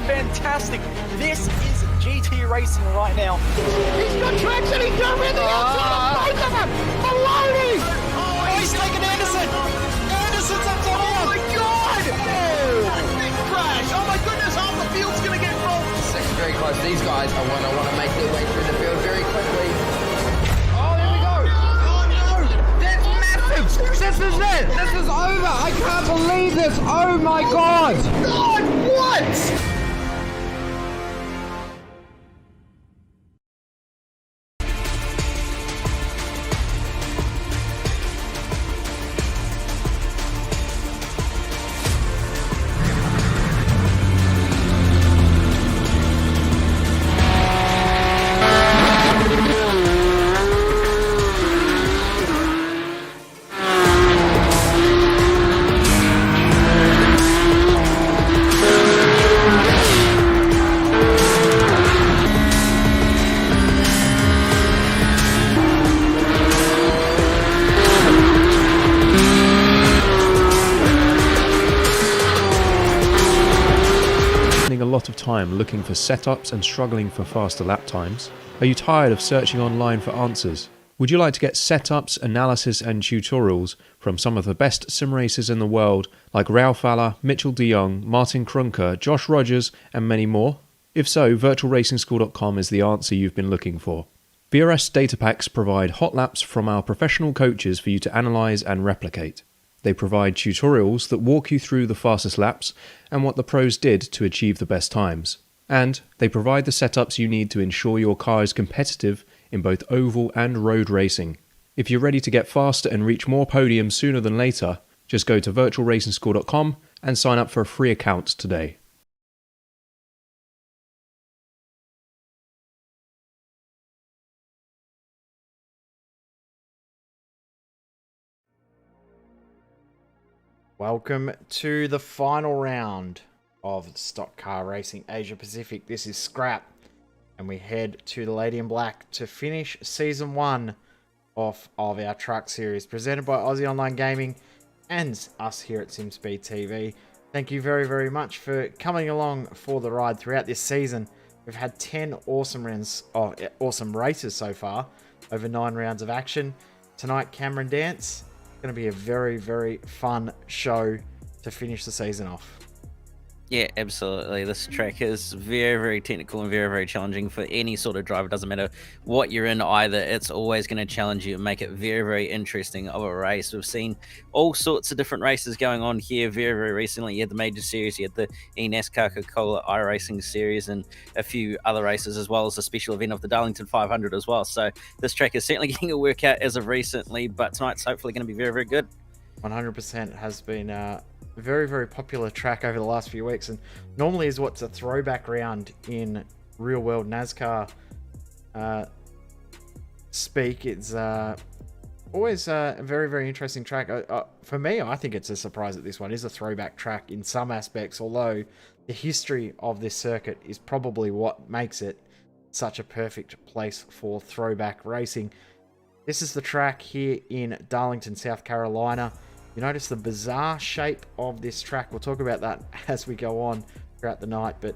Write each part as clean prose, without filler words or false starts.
fantastic. This is GT racing right now. He's got traction, he's got rid of the outside of both of them! Maloney! Oh, he's taken Anderson! Anderson's up to him! Oh my god! Big crash! Oh my goodness, half the field's going to get rolled! This is very close. These guys are want to make their way through the field very quickly. Oh, here we go! Oh no! That's massive! This is it! This is over! I can't believe this! Oh my god! God, what? A lot of time looking for setups and struggling for faster lap times? Are you tired of searching online for answers? Would you like to get setups, analysis and tutorials from some of the best sim racers in the world like Ralph Alla, Mitchell de Jong, Martin Krunker, Josh Rogers and many more? If so, virtualracingschool.com is the answer you've been looking for. VRS data packs provide hot laps from our professional coaches for you to analyse and replicate. They provide tutorials that walk you through the fastest laps and what the pros did to achieve the best times. And they provide the setups you need to ensure your car is competitive in both oval and road racing. If you're ready to get faster and reach more podiums sooner than later, just go to virtualracingschool.com and sign up for a free account today. Welcome to the final round of Stock Car Racing Asia Pacific. This is Scrap, and we head to the Lady in Black to finish Season 1 of our truck series, presented by Aussie Online Gaming and us here at SimSpeed TV. Thank you very, very much for coming along for the ride throughout this season. We've had 10 awesome races so far, over 9 rounds of action. Tonight, Cameron Dance. Going to be a very, very fun show to finish the season off. Yeah, absolutely. This track is very, very technical and very, very challenging for any sort of driver. It doesn't matter what you're in either. It's always going to challenge you and make it very, very interesting of a race. We've seen all sorts of different races going on here very, very recently. You had the Major Series, you had the eNASCAR Coca-Cola iRacing Series, and a few other races, as well as the special event of the Darlington 500 as well. So this track is certainly getting a workout as of recently, but tonight's hopefully going to be very, very good. 100% has been a very, very popular track over the last few weeks, and normally is what's a throwback round in real world NASCAR speak. It's always a very, very interesting track. For me, I think it's a surprise that this one is a throwback track in some aspects, although the history of this circuit is probably what makes it such a perfect place for throwback racing. This is the track here in Darlington, South Carolina. You notice the bizarre shape of this track. We'll talk about that as we go on throughout the night, but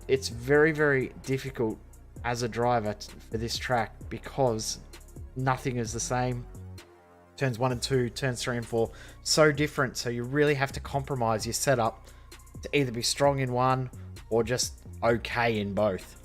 it's very, very difficult as a driver for this track because nothing is the same. Turns 1 and 2, turns 3 and 4, so different. So you really have to compromise your setup to either be strong in one or just okay in both.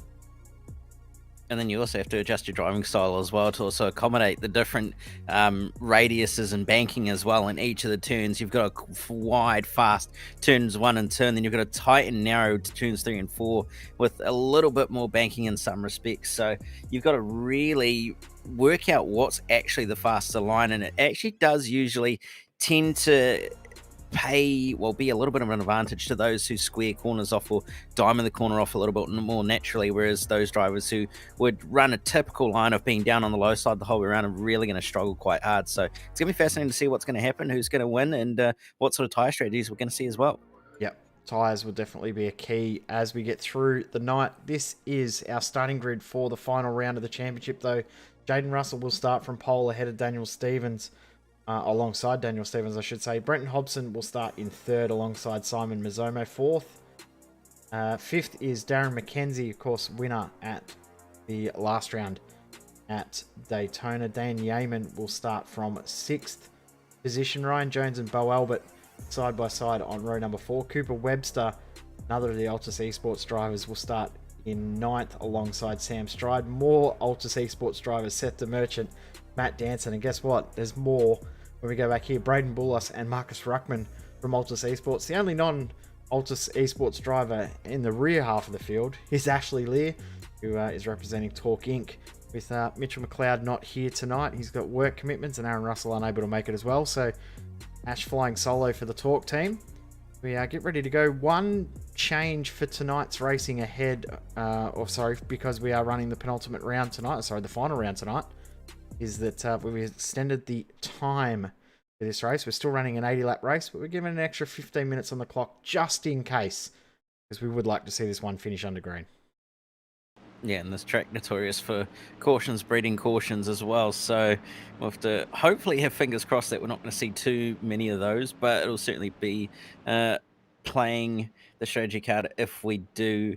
And then you also have to adjust your driving style as well to also accommodate the different radiuses and banking as well in each of the turns. You've got a wide, fast turns 1 and 2, and then you've got a tight and narrow to turns 3 and 4 with a little bit more banking in some respects. So you've got to really work out what's actually the faster line, and it actually does usually tend to be a little bit of an advantage to those who square corners off or diamond the corner off a little bit more naturally, whereas those drivers who would run a typical line of being down on the low side the whole way around are really going to struggle quite hard. So it's going to be fascinating to see what's going to happen, who's going to win, and what sort of tyre strategies we're going to see as well. Yep, tyres will definitely be a key as we get through the night. This is our starting grid for the final round of the championship, though. Jaden Russell will start from pole ahead of Daniel Stevens. Alongside Daniel Stevens, I should say. Brenton Hobson will start in third alongside Simon Mizzomo. Fourth, Fifth is Darren McKenzie, of course, winner at the last round at Daytona. Dan Yeaman will start from 6th position. Ryan Jones and Bo Albert side by side on row number 4. Cooper Webster, another of the Altus Esports drivers, will start in 9th alongside Sam Stride. More Altus Esports drivers, Seth the Merchant, Matt Danson, and guess what? There's more when we go back here. Braden Bullos and Marcus Ruckman from Altus Esports. The only non-Altus Esports driver in the rear half of the field is Ashley Lear, who is representing Talk Inc. With Mitchell McLeod not here tonight. He's got work commitments, and Aaron Russell unable to make it as well. So Ash flying solo for the Talk team. We get ready to go. One change for tonight's racing ahead, because we are running the penultimate round tonight, the final round tonight, is that we've extended the time for this race. We're still running an 80-lap race, but we're giving an extra 15 minutes on the clock just in case, because we would like to see this one finish under green. Yeah, and this track notorious for cautions breeding cautions as well, so we'll have to hopefully have fingers crossed that we're not going to see too many of those, but it'll certainly be playing the strategy card if we do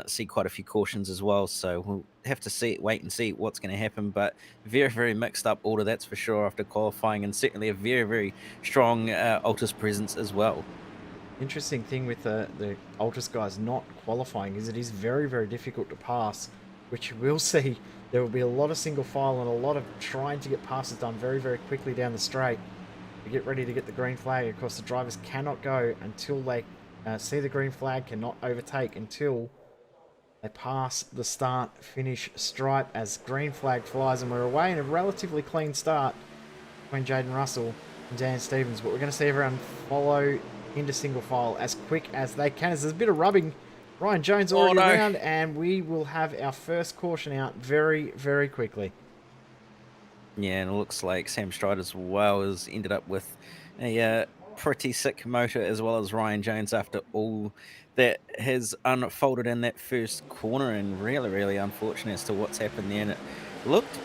see quite a few cautions as well, so we'll have to wait and see what's going to happen. But very, very mixed up order, that's for sure, after qualifying, and certainly a very, very strong Altus presence as well. Interesting thing with the Altus guys not qualifying is it is very, very difficult to pass, which you will see. There will be a lot of single file and a lot of trying to get passes done very, very quickly down the straight. We get ready to get the green flag. Of course, the drivers cannot go until they see the green flag, cannot overtake until they pass the start-finish stripe as green flag flies, and we're away in a relatively clean start between Jaden Russell and Dan Stevens. But we're going to see everyone follow into single file as quick as they can. As there's a bit of rubbing. Ryan Jones already around, and we will have our first caution out very, very quickly. Yeah, and it looks like Sam Stride as well has ended up with a pretty sick motor, as well as Ryan Jones, after all that has unfolded in that first corner, and really, really unfortunate as to what's happened there. And it looked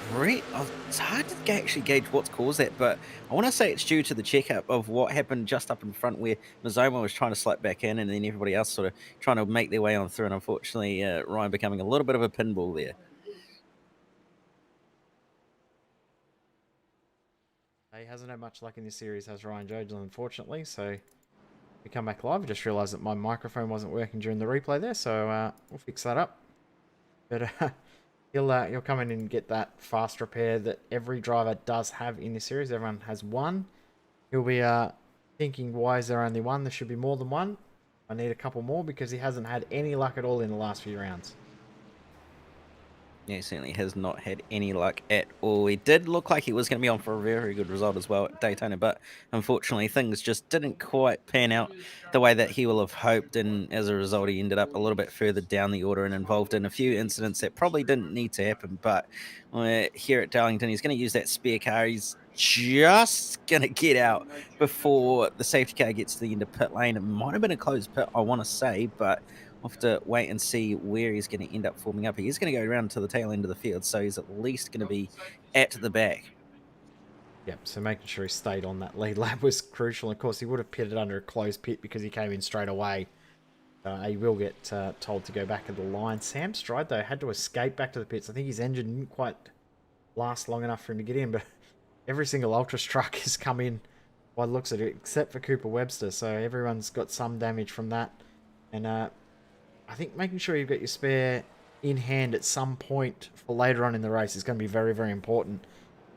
it's hard to actually gauge what's caused that, but I want to say it's due to the checkup of what happened just up in front, where Mazoma was trying to slip back in, and then everybody else sort of trying to make their way on through, and unfortunately Ryan becoming a little bit of a pinball there. He hasn't had much luck in this series, has Ryan Jones, unfortunately. So we come back live. I just realised that my microphone wasn't working during the replay there, so we'll fix that up. But he'll come in and get that fast repair that every driver does have in this series. Everyone has one. He'll be thinking, why is there only one? There should be more than one. I need a couple more, because he hasn't had any luck at all in the last few rounds. Yeah, he certainly has not had any luck at all. He did look like he was going to be on for a very, very good result as well at Daytona, but unfortunately things just didn't quite pan out the way that he will have hoped, and as a result he ended up a little bit further down the order and involved in a few incidents that probably didn't need to happen. But here at Darlington, he's going to use that spare car. He's just going to get out before the safety car gets to the end of pit lane. It might have been a closed pit, I want to say, but we'll have to wait and see where he's going to end up forming up. He is going to go around to the tail end of the field, so he's at least going to be at the back. Yep, so making sure he stayed on that lead lap was crucial. Of course, he would have pitted under a closed pit because he came in straight away. He will get told to go back at the line. Sam Stride, though, had to escape back to the pits. I think his engine didn't quite last long enough for him to get in, but every single Ultras truck has come in by the looks of it, except for Cooper Webster, so everyone's got some damage from that. And I think making sure you've got your spare in hand at some point for later on in the race is going to be very, very important.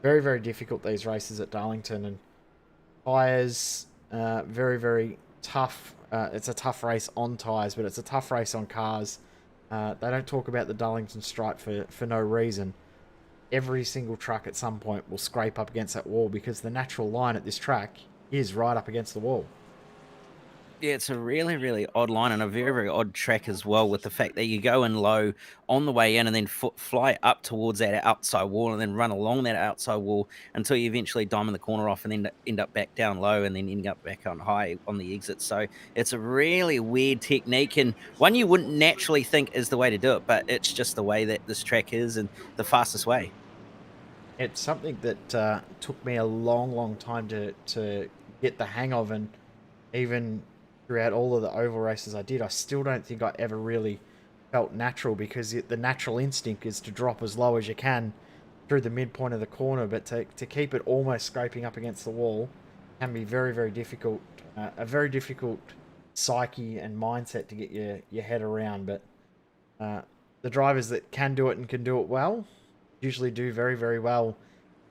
Very, very difficult, these races at Darlington, and tyres, very, very tough. It's a tough race on tyres, but it's a tough race on cars. They don't talk about the Darlington stripe for no reason. Every single truck at some point will scrape up against that wall, because the natural line at this track is right up against the wall. Yeah, it's a really, really odd line, and a very, very odd track as well, with the fact that you go in low on the way in and then fly up towards that outside wall and then run along that outside wall until you eventually diamond the corner off and then end up back down low and then ending up back on high on the exit. So it's a really weird technique, and one you wouldn't naturally think is the way to do it, but it's just the way that this track is and the fastest way. It's something that took me a long, long time to get the hang of, and even throughout all of the oval races I did, I still don't think I ever really felt natural, because the natural instinct is to drop as low as you can through the midpoint of the corner, but to keep it almost scraping up against the wall can be very, very difficult. A very difficult psyche and mindset to get your head around, but the drivers that can do it and can do it well usually do very, very well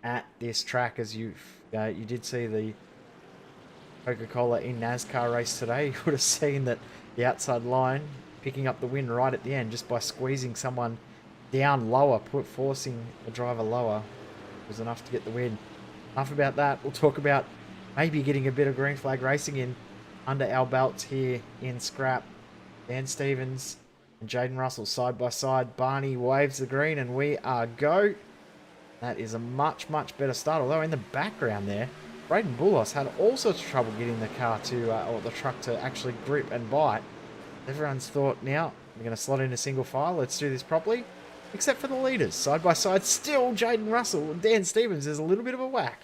at this track. As you did see the Coca-Cola in NASCAR race today, you would have seen that the outside line picking up the win right at the end just by squeezing someone down lower, forcing the driver lower, was enough to get the win. Enough about that. We'll talk about maybe getting a bit of green flag racing in under our belts here in Scrap. Dan Stevens and Jaden Russell side by side. Barney waves the green and we are go. That is a much, much better start. Although in the background there, Braden Boulos had all sorts of trouble getting the car to, or the truck to actually grip and bite. Everyone's thought, now we're going to slot in a single file. Let's do this properly. Except for the leaders. Side by side, still Jaden Russell and Dan Stevens. There's a little bit of a whack.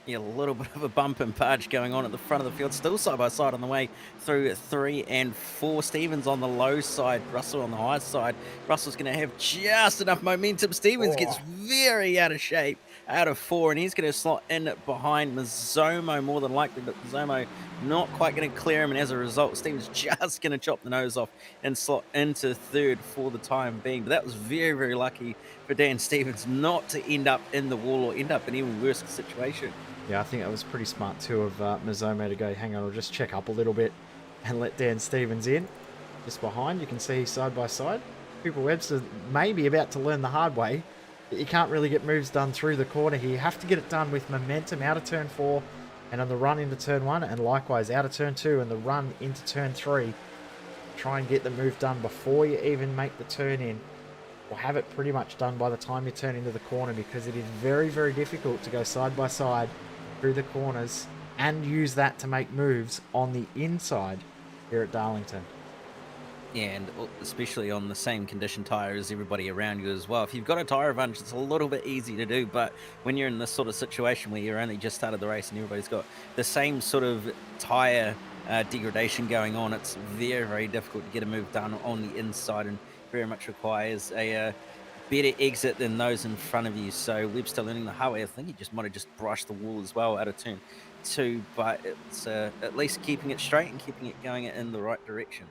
Yeah, a little bit of a bump and punch going on at the front of the field. Still side by side on the way through 3 and 4. Stevens on the low side, Russell on the high side. Russell's going to have just enough momentum. Stevens gets very out of shape out of 4, and he's going to slot in behind Mazzomo more than likely, but Mazzomo not quite going to clear him, and as a result, Stevens just going to chop the nose off and slot into 3rd for the time being. But that was very, very lucky for Dan Stevens not to end up in the wall or end up in an even worse situation. Yeah, I think that was pretty smart too of Mazzomo to go, hang on, I'll just check up a little bit and let Dan Stevens in. Just behind, you can see side by side. Cooper Webster may be about to learn the hard way that you can't really get moves done through the corner here. You have to get it done with momentum out of turn 4 and on the run into turn 1, and likewise out of turn 2 and the run into turn 3. Try and get the move done before you even make the turn in, or have it pretty much done by the time you turn into the corner, because it is very, very difficult to go side by side through the corners and use that to make moves on the inside here at Darlington. Yeah, and especially on the same condition tyre as everybody around you as well. If you've got a tyre advantage, it's a little bit easy to do, but when you're in this sort of situation where you're only just started the race and everybody's got the same sort of tyre degradation going on, it's very, very difficult to get a move done on the inside, and very much requires a better exit than those in front of you. So Webster learning the hard way. I think he just might have just brushed the wall as well out of turn 2, but it's at least keeping it straight and keeping it going in the right direction.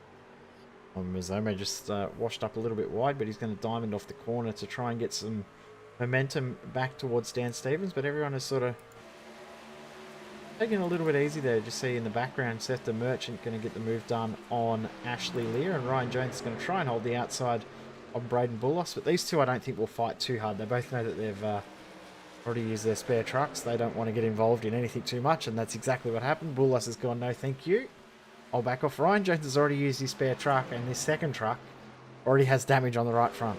Mazzomo just washed up a little bit wide, but he's going to diamond off the corner to try and get some momentum back towards Dan Stevens, but everyone is sort of taking a little bit easy there. Just see in the background, Seth the Merchant going to get the move done on Ashley Lear, and Ryan Jones is going to try and hold the outside of Braden Boulos, but these two I don't think will fight too hard. They both know that they've already used their spare trucks. They don't want to get involved in anything too much, and that's exactly what happened. Boulos has gone, no thank you, I'll back off. Ryan Jones has already used his spare truck, and this second truck already has damage on the right front.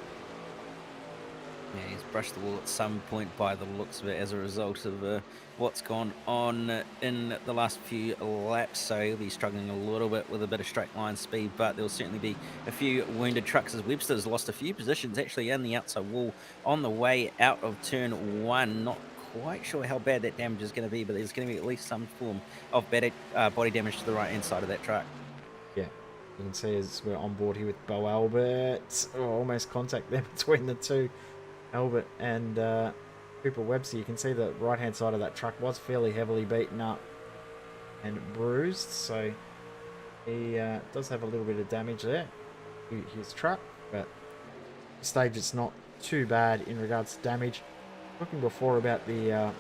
Yeah, he's brushed the wall at some point by the looks of it as a result of what's gone on in the last few laps, so he'll be struggling a little bit with a bit of straight line speed, but there'll certainly be a few wounded trucks as Webster's lost a few positions actually in the outside wall on the way out of turn 1. Not quite sure how bad that damage is going to be, but there's going to be at least some form of better body damage to the right hand side of that truck. Yeah, you can see as we're on board here with Bo Albert, almost contact there between the two, Albert and Cooper Webster. You can see the right hand side of that truck was fairly heavily beaten up and bruised, so he does have a little bit of damage there, his truck, but at this stage it's not too bad in regards to damage. Talking before about the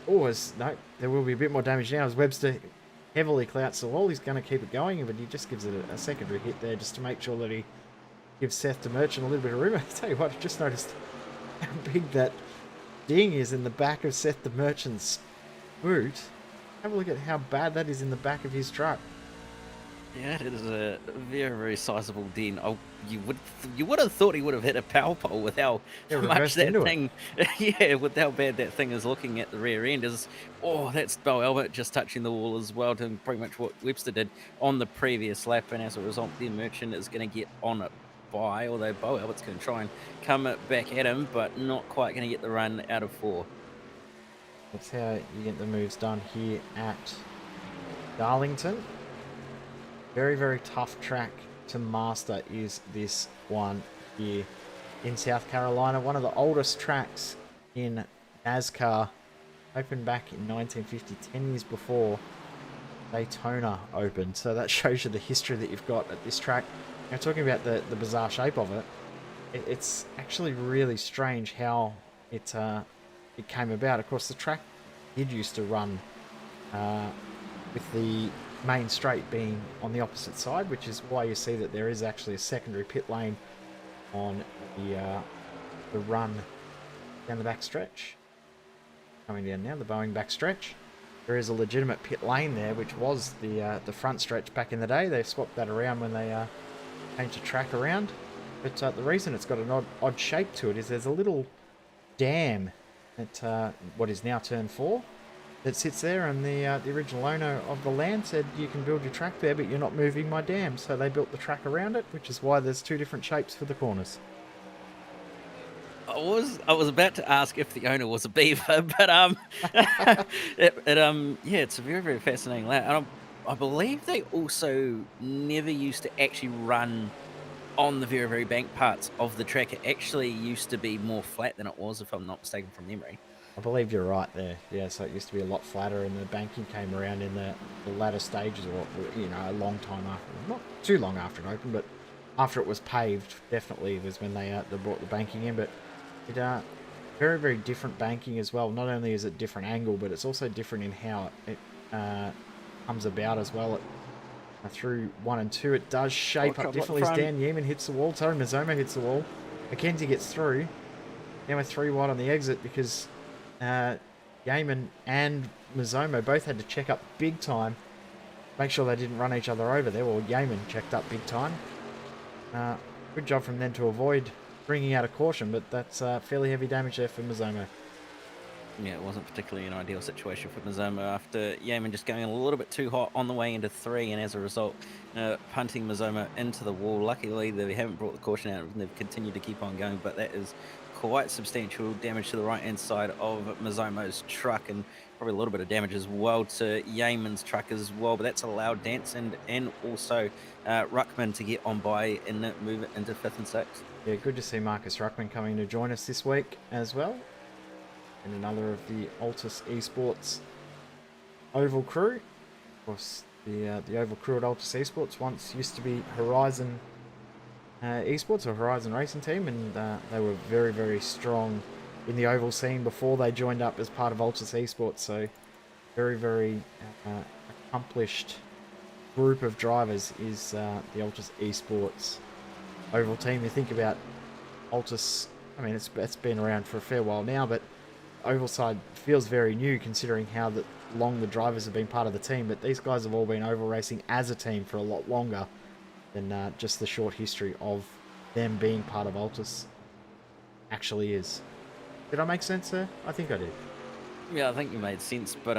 no, there will be a bit more damage now as Webster heavily clouts the wall. He's going to keep it going, but he just gives it a secondary hit there just to make sure that he gives Seth the Merchant a little bit of room. I tell you what, I just noticed how big that ding is in the back of Seth the Merchant's boot. Have a look at how bad that is in the back of his truck. Yeah, it is a very, very sizable dent. Oh, you would have thought he would have hit a power pole with how much that thing, yeah, with how bad that thing is looking at the rear end. That's Bo Albert just touching the wall as well, doing pretty much what Webster did on the previous lap, and as a result, the Merchant is going to get on it by, although Bo Albert's going to try and come back at him, but not quite going to get the run out of 4. That's how you get the moves done here at Darlington. very, very tough track to master is this one here in South Carolina. One of the oldest tracks in NASCAR. Opened back in 1950, 10 years before Daytona opened. So that shows you the history that you've got at this track. Now, talking about the bizarre shape of it, it's actually really strange how it came about. Of course, the track did used to run with the main straight being on the opposite side, which is why you see that there is actually a secondary pit lane on the run down the back stretch. Coming down now, the Boeing back stretch. There is a legitimate pit lane there, which was the front stretch back in the day. They swapped that around when they changed the track around. But the reason it's got an odd shape to it is there's a little dam at what is now turn 4 that sits there, and the original owner of the land said, you can build your track there, but you're not moving my dam. So they built the track around it, which is why there's 2 different shapes for the corners. I was about to ask if the owner was a beaver, but yeah, it's a very, very fascinating land. And I believe they also never used to actually run on the very, very bank parts of the track. It actually used to be more flat than it was, if I'm not mistaken, from memory. I believe you're right there. Yeah, so it used to be a lot flatter, and the banking came around in the latter stages, or a long time after. Not too long after it opened, but after it was paved, definitely was when they brought the banking in. But it very, very different banking as well. Not only is it different angle, but it's also different in how it comes about as well. Through 1 and 2, it does shape up differently as Dan Yeaman hits the wall. Tony Mazzomo hits the wall. Mackenzie gets through. Now we're 3 wide on the exit because Yeaman and Mazzomo both had to check up big time. Make sure they didn't run each other over there. Well, Yeaman checked up big time. Good job from them to avoid bringing out a caution, but that's fairly heavy damage there for Mazzomo. Yeah, it wasn't particularly an ideal situation for Mazzomo after Yeaman just going a little bit too hot on the way into 3, and as a result, punting Mazzomo into the wall. Luckily, they haven't brought the caution out, and they've continued to keep on going, but that is quite substantial damage to the right-hand side of Mazzomo's truck, and probably a little bit of damage as well to Yeaman's truck as well, but that's allowed Danson and also Ruckman to get on by and move it into 5th and 6th. Yeah, good to see Marcus Ruckman coming to join us this week as well. And another of the Altus Esports Oval crew. Of course, the Oval crew at Altus Esports once used to be Horizon Esports, or Horizon Racing Team, and they were very, very strong in the Oval scene before they joined up as part of Altus Esports. So very, very accomplished group of drivers is the Altus Esports Oval team. You think about Altus, I mean, it's been around for a fair while now, but Oval side feels very new considering how long the drivers have been part of the team. But these guys have all been oval racing as a team for a lot longer than just the short history of them being part of Altus actually is. Did I make sense there? I think I did. Yeah, I think you made sense, but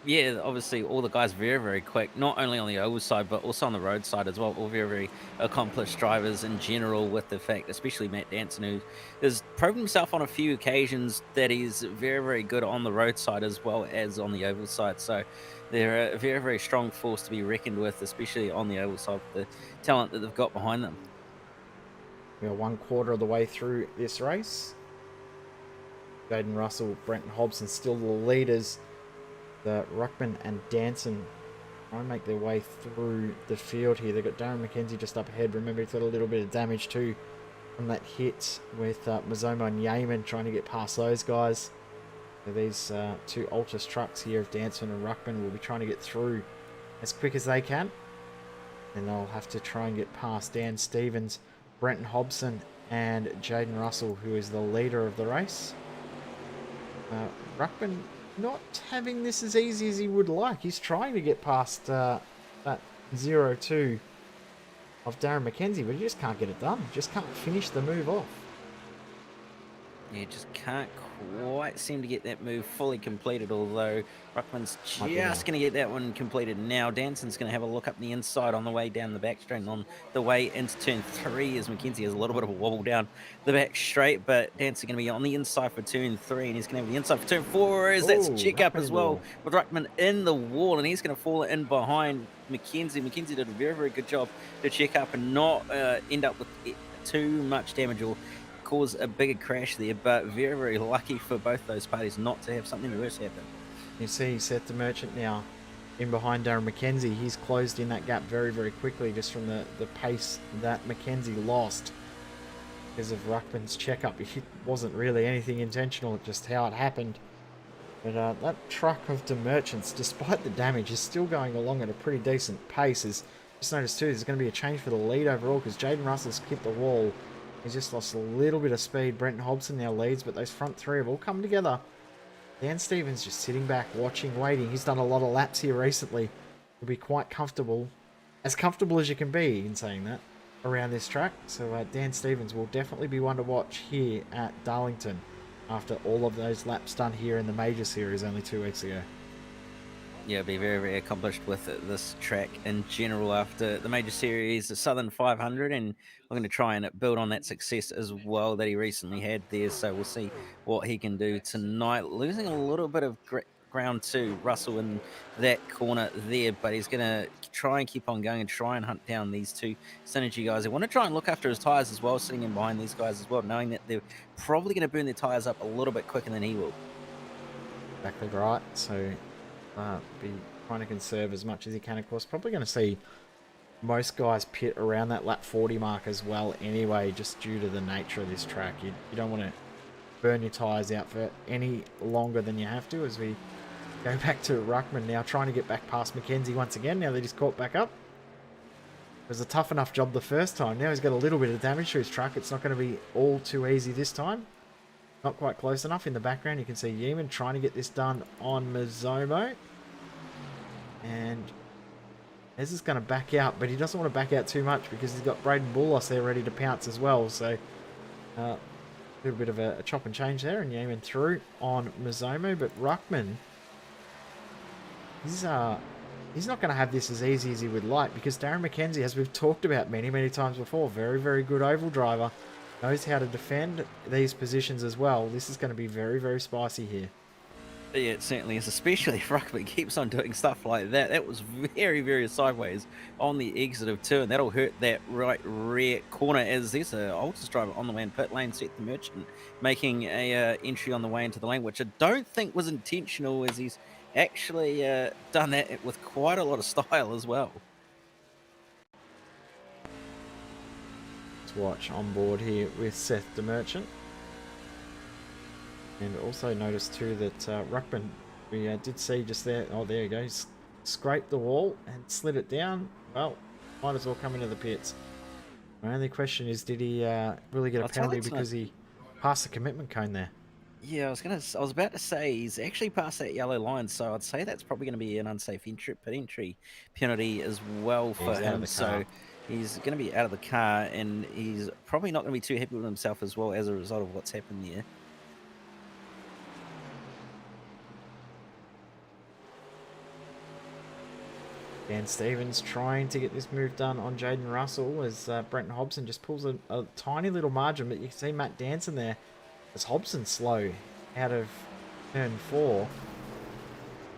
yeah, obviously all the guys very, very quick, not only on the oval side, but also on the road side as well. All very, very accomplished drivers in general, with the fact, especially Matt Danson, who has proven himself on a few occasions that he's very, very good on the road side as well as on the oval side. So they're a very, very strong force to be reckoned with, especially on the oval side, with the talent that they've got behind them. We are 1/4 of the way through this race. Jaden Russell, Brenton Hobson still the leaders. The Ruckman and Danson try and make their way through the field here. They've got Darren McKenzie just up ahead. Remember, he's got a little bit of damage too from that hit with Mazzomo and Yeaman trying to get past those guys. So these 2 Altus trucks here of Danson and Ruckman will be trying to get through as quick as they can. And they'll have to try and get past Dan Stevens, Brenton Hobson and Jaden Russell, who is the leader of the race. Ruckman not having this as easy as he would like. He's trying to get past that 0-2 of Darren McKenzie, but he just can't get it done. Just can't finish the move off. Yeah, just can't quite seem to get that move fully completed, although Ruckman's Might be just now. going to get that one completed now. Danson's going to have a look up the inside on the way down the back straight, and on the way into turn 3 as Mackenzie has a little bit of a wobble down the back straight, but Danson going to be on the inside for turn 3, and he's going to have the inside for turn 4 as that's a Oh, check up Ruckman as in the well wall. with Ruckman in the wall, and he's going to fall in behind Mackenzie. Mackenzie did a very, very good job to check up and not end up with too much damage or cause a bigger crash there, but very, very lucky for both those parties not to have something worse happen. You see Seth the Merchant now in behind Darren McKenzie. He's closed in that gap very, very quickly just from the pace that McKenzie lost because of Ruckman's checkup. It wasn't really anything intentional, just how it happened. But that truck of the Merchants, despite the damage, is still going along at a pretty decent pace. Just noticed too, there's going to be a change for the lead overall because Jaden Russell's hit the wall. He's just lost a little bit of speed. Brenton Hobson now leads, but those front three have all come together. Dan Stevens just sitting back, watching, waiting. He's done a lot of laps here recently. He'll be quite comfortable. As comfortable as you can be in saying that around this track. So Dan Stevens will definitely be one to watch here at Darlington after all of those laps done here in the major series only 2 weeks ago. Yeah, be very, very accomplished with this track in general after the major series, the Southern 500, and I'm going to try and build on that success as well that he recently had there. So we'll see what he can do tonight. Losing a little bit of ground to Russell in that corner there, but he's going to try and keep on going and try and hunt down these two Synergy guys. They want to try and look after his tyres as well, sitting in behind these guys as well, knowing that they're probably going to burn their tyres up a little bit quicker than he will. Exactly right. So be trying to conserve as much as he can. Of course, probably going to see most guys pit around that lap 40 mark as well anyway, just due to the nature of this track. You don't want to burn your tyres out for any longer than you have to, as we go back to Ruckman now, trying to get back past Mackenzie once again, now that he's caught back up. It was a tough enough job the first time. Now he's got a little bit of damage to his truck. It's not going to be all too easy this time. Not quite close enough. In the background, you can see Yeaman trying to get this done on Mizomo. And Ez is going to back out, but he doesn't want to back out too much because he's got Braden Boulos there ready to pounce as well. So, a little bit of a chop and change there, and Yeaman through on Mizomo. But Ruckman, he's not going to have this as easy as he would like because Darren McKenzie, as we've talked about many, many times before, very, very good oval driver. Knows how to defend these positions as well. This is going to be very, very spicy here. Yeah, it certainly is, especially if Ruckman keeps on doing stuff like that. That was very, very sideways on the exit of 2, and that'll hurt that right rear corner as there's an Altus driver on the way in pit lane, Seth the Merchant, making a entry on the way into the lane, which I don't think was intentional, as he's actually done that with quite a lot of style as well. Watch on board here with Seth the Merchant. And also notice too that Ruckman, we did see just there, oh there you go, he's scraped the wall and slid it down. Well, might as well come into the pits. My only question is, did he really get a penalty because he passed the commitment cone there? Yeah, I was about to say he's actually passed that yellow line, so I'd say that's probably going to be an unsafe pit entry penalty as well for him. So he's going to be out of the car, and he's probably not going to be too happy with himself as well as a result of what's happened there. Dan Stevens trying to get this move done on Jaden Russell as Brenton Hobson just pulls a tiny little margin, but you can see Matt Danson there as Hobson slow out of turn 4.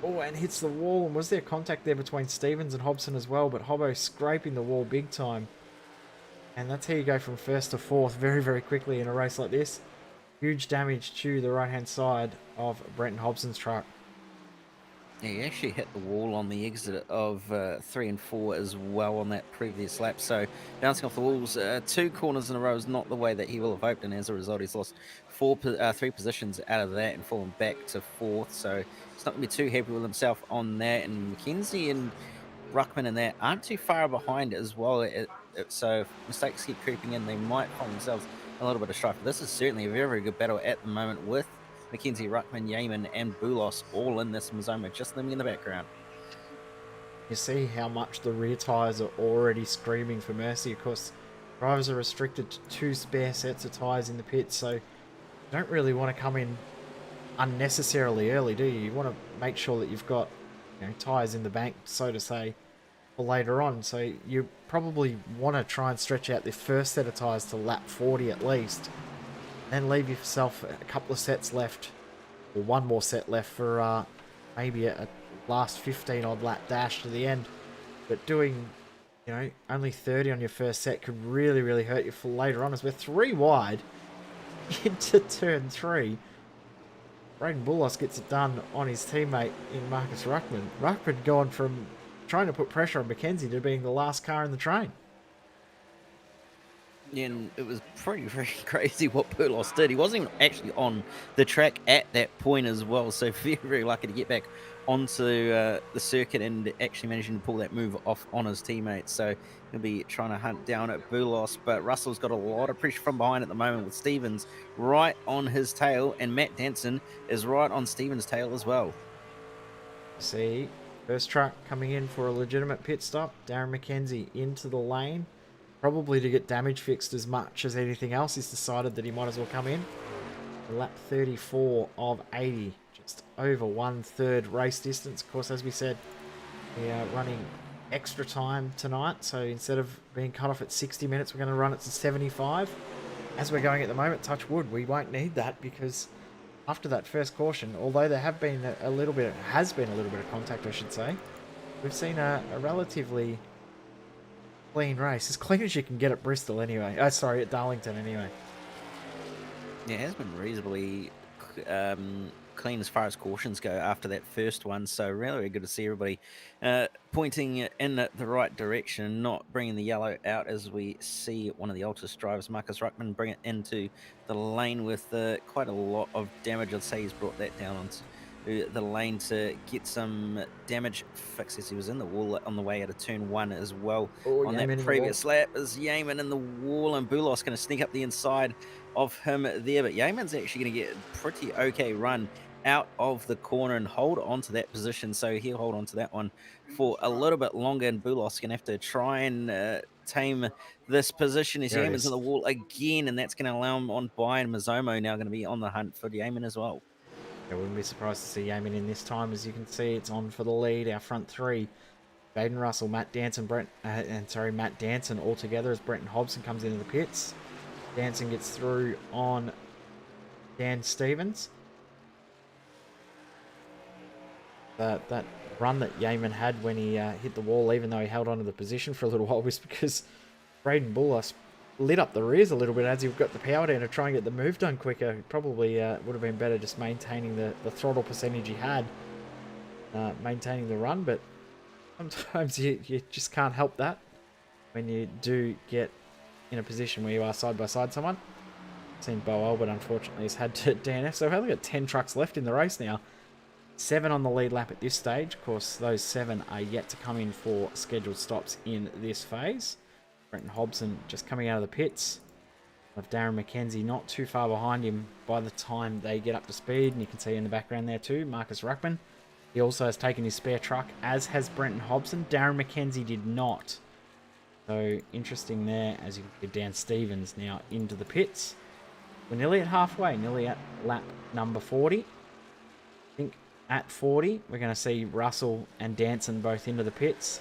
Oh, and hits the wall, and was there contact there between Stevens and Hobson as well, but Hobbo scraping the wall big time. And that's how you go from 1st to 4th very, very quickly in a race like this. Huge damage to the right-hand side of Brenton Hobson's truck. Yeah, he actually hit the wall on the exit of 3 and 4 as well on that previous lap. So bouncing off the walls 2 corners in a row is not the way that he will have hoped, and as a result he's lost 3 positions out of that and fallen back to 4th. So he's not going to be too happy with himself on that. And Mackenzie and Ruckman and that aren't too far behind as well. So if mistakes keep creeping in, they might find themselves a little bit of strife. But this is certainly a very, very good battle at the moment with Mackenzie, Ruckman, Yeaman, and Boulos all in this Mizomo, just living in the background. You see how much the rear tyres are already screaming for mercy. Of course, drivers are restricted to 2 spare sets of tyres in the pit, so don't really want to come in unnecessarily early, do you? You want to make sure that you've got, tyres in the bank, so to say, for later on. So you probably want to try and stretch out the first set of tyres to lap 40 at least, then leave yourself a couple of sets left, or one more set left for maybe a last 15 odd lap dash to the end. But doing, only 30 on your first set could really, really hurt you for later on, as we're 3 wide into turn 3. Braden Boulos gets it done on his teammate in Marcus Ruckman. Ruckman going from trying to put pressure on Mackenzie to being the last car in the train. Yeah, and it was pretty, very crazy what Boulos did. He wasn't even actually on the track at that point as well, so very, very lucky to get back onto the circuit and actually managing to pull that move off on his teammates. So he'll be trying to hunt down at Boulos, but Russell's got a lot of pressure from behind at the moment with Stevens right on his tail, and Matt Danson is right on Stevens' tail as well. See, first truck coming in for a legitimate pit stop. Darren McKenzie into the lane. Probably to get damage fixed as much as anything else. He's decided that he might as well come in. Lap 34 of 80. Just over 1/3 race distance. Of course, as we said, we are running extra time tonight. So instead of being cut off at 60 minutes, we're going to run it to 75. As we're going at the moment, touch wood, we won't need that because after that first caution, although there have been a little bit of contact, I should say, we've seen a relatively clean race, as clean as you can get at Bristol anyway. Oh, sorry, at Darlington anyway. Yeah, it has been reasonably clean as far as cautions go after that first one. So really, really good to see everybody pointing in the right direction, not bringing the yellow out as we see one of the Altus drivers, Marcus Ruckman, bring it into the lane with quite a lot of damage. I'd say he's brought that down onto the lane to get some damage fixed as he was in the wall on the way out of turn 1 as well. On that previous lap is Yeaman in the wall, and Boulos going to sneak up the inside of him there, but Yeaman's actually going to get a pretty okay run out of the corner and hold on to that position, so he'll hold on to that one for a little bit longer, and Boulos going to have to try and tame this position as Yeaman's in the wall again, and that's going to allow him on by, and Mazomo now going to be on the hunt for Yeaman as well. I wouldn't be surprised to see Yeaman in this time. As you can see, it's on for the lead. Our front 3, Baden Russell, Matt Danson, Matt Danson all together as Brenton Hobson comes into the pits. Danson gets through on Dan Stevens. That run that Yeaman had when he hit the wall, even though he held onto the position for a little while, was because Braden Boulos lit up the rears a little bit as he got the power down to try and get the move done quicker. Probably would have been better just maintaining the throttle percentage he had, maintaining the run, but sometimes you just can't help that when you do get in a position where you are side by side someone. I've seen Bo Albert unfortunately has had to DNF, so we've only got 10 trucks left in the race now. 7 on the lead lap at this stage. Of course, those 7 are yet to come in for scheduled stops in this phase. Brenton Hobson just coming out of the pits. Of Darren McKenzie not too far behind him by the time they get up to speed. And you can see in the background there too, Marcus Ruckman. He also has taken his spare truck, as has Brenton Hobson. Darren McKenzie did not. So interesting there as you get Dan Stevens now into the pits. We're nearly at halfway, nearly at lap number 40. I think at 40, we're going to see Russell and Danson both into the pits,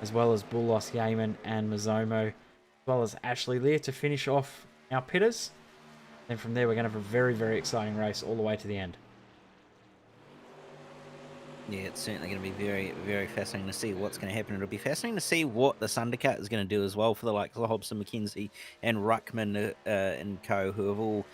as well as Boulos, Yeaman and Mazomo, as well as Ashley Lear to finish off our pitters. Then from there, we're going to have a very, very exciting race all the way to the end. Yeah, it's certainly going to be very, very fascinating to see what's going to happen. It'll be fascinating to see what this undercut is going to do as well for the likes of Hobson, McKenzie and Ruckman and co, who have all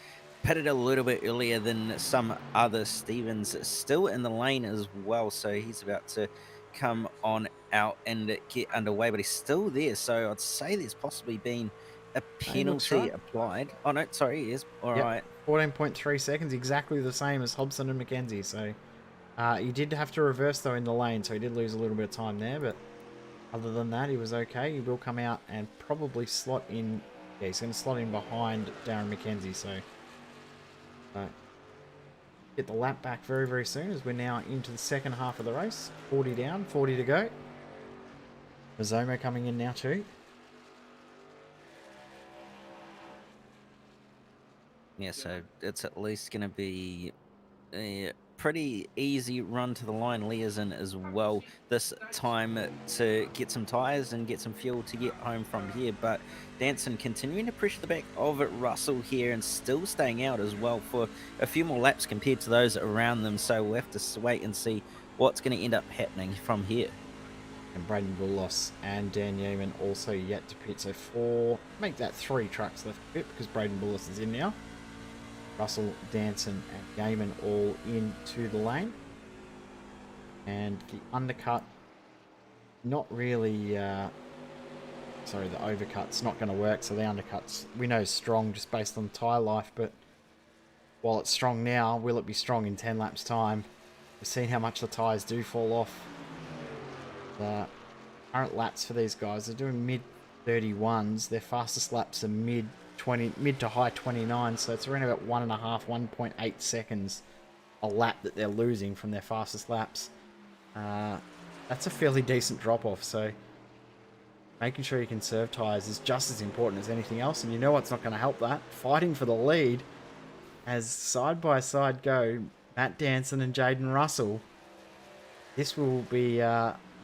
pitted a little bit earlier than some other. Stevens still in the lane as well, so he's about to come on out and get underway, but he's still there, so I'd say there's possibly been a penalty applied. Oh no, sorry, he is. All right. 14.3 seconds, exactly the same as Hobson and McKenzie, so he did have to reverse though in the lane, so he did lose a little bit of time there, but other than that, he was okay. He will come out and probably slot in. Yeah, he's going to slot in behind Darren McKenzie, so get the lap back very, very soon as we're now into the second half of the race. 40 down, 40 to go. Mazomo coming in now too. Yeah, so it's at least going to be a pretty easy run to the line. Leah's in as well this time to get some tyres and get some fuel to get home from here. But Danson continuing to pressure the back of Russell here and still staying out as well for a few more laps compared to those around them. So we'll have to wait and see what's going to end up happening from here. And Braden Willos and Dan Yeaman also yet to pit. So make that 3 trucks left to pit because Braden Willos is in now. Russell, Danson and Yeaman all into the lane. And the undercut, not really, the overcut's not going to work. So the undercut's, we know, is strong just based on tyre life. But while it's strong now, will it be strong in 10 laps time? We've seen how much the tyres do fall off. The current laps for these guys, they're doing mid 31s. Their fastest laps are mid to high 29, so it's around about 1.8 seconds a lap that they're losing from their fastest laps. That's a fairly decent drop off, so making sure you conserve tyres is just as important as anything else. And you know what's not going to help that? Fighting for the lead as side by side go Matt Danson and Jaden Russell. This will be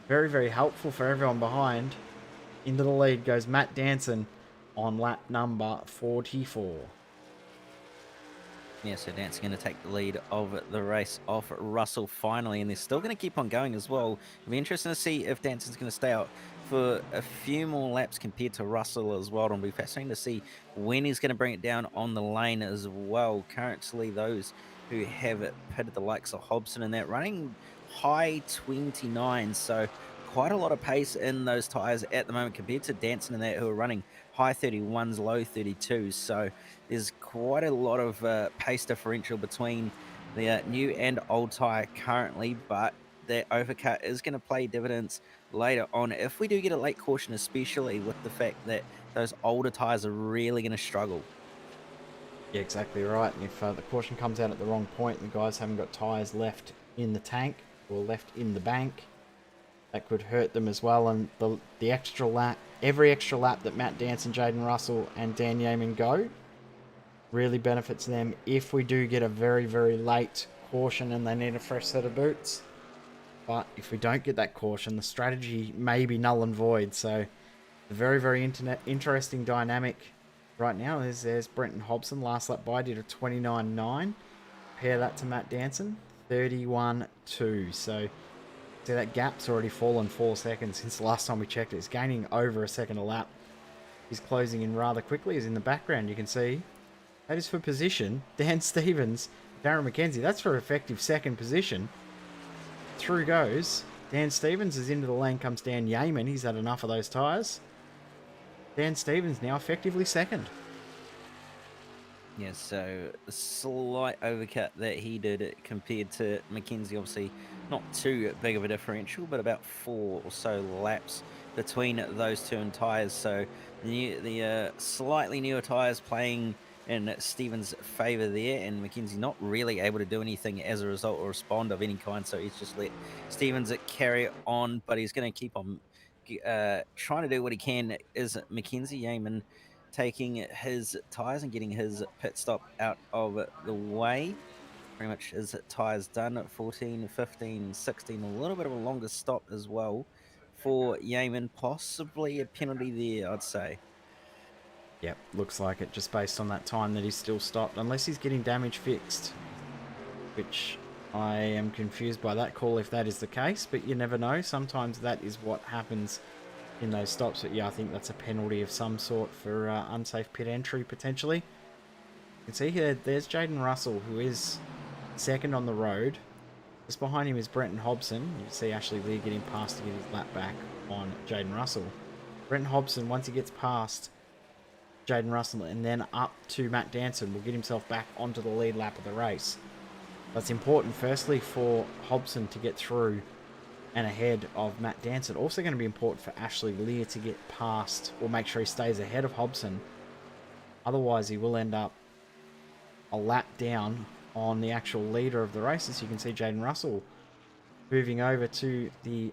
very, very helpful for everyone behind. Into the lead goes Matt Danson on lap number 44. Yeah, so Danson going to take the lead of the race off Russell finally, and they're still going to keep on going as well. It'll be interesting to see if Danson's going to stay out for a few more laps compared to Russell as well. It'll be fascinating to see when he's going to bring it down on the lane as well. Currently, those who have pitted the likes of Hobson and that running high 29, so quite a lot of pace in those tyres at the moment compared to Danson and that who are running high 31s, low 32s. So there's quite a lot of pace differential between the new and old tyre currently, but that overcut is going to play dividends later on if we do get a late caution, especially with the fact that those older tyres are really going to struggle. Yeah, exactly right. And if the caution comes out at the wrong point and the guys haven't got tyres left in the tank or left in the bank, that could hurt them as well. And the extra lap, every extra lap that Matt Danson, Jaden Russell and Dan Yeaman go really benefits them if we do get a very, very late caution and they need a fresh set of boots. But if we don't get that caution, the strategy may be null and void. So a very, very interesting dynamic right now. There's Brenton Hobson, last lap by, did a 29.9. Pair that to Matt Danson, 31.2. So see, that gap's already fallen 4 seconds since the last time we checked it. It's gaining over a second a lap. He's closing in rather quickly. He's in the background. You can see that is for position. Dan Stevens, Darren McKenzie, that's for effective second position. Through goes. Dan Stevens is into the lane, comes Dan Yeaman. He's had enough of those tyres. Dan Stevens now effectively second. Yeah, so a slight overcut that he did compared to McKenzie. Obviously, not too big of a differential, but about 4 or so laps between those two tyres. So the slightly newer tyres playing in Stevens' favour there, and McKenzie not really able to do anything as a result or respond of any kind. So he's just let Stevens carry on, but he's going to keep on trying to do what he can. Is McKenzie Yeaman taking his tyres and getting his pit stop out of the way? Pretty much his tyres done. 14, 15, 16, a little bit of a longer stop as well for Yeaman. Possibly a penalty there, I'd say. Yep, looks like it, just based on that time that he's still stopped, unless he's getting damage fixed, which I am confused by that call if that is the case, but you never know. Sometimes that is what happens in those stops. But yeah, I think that's a penalty of some sort for unsafe pit entry, potentially. You can see here, there's Jaden Russell, who is second on the road. Just behind him is Brenton Hobson. You can see Ashley Lee getting past to get his lap back on Jaden Russell. Brenton Hobson, once he gets past Jaden Russell and then up to Matt Danson, will get himself back onto the lead lap of the race. That's important, firstly, for Hobson to get through and ahead of Matt Danson. Also going to be important for Ashley Lear to get past, or make sure he stays ahead of Hobson. Otherwise, he will end up a lap down on the actual leader of the race. As you can see, Jaden Russell moving over to the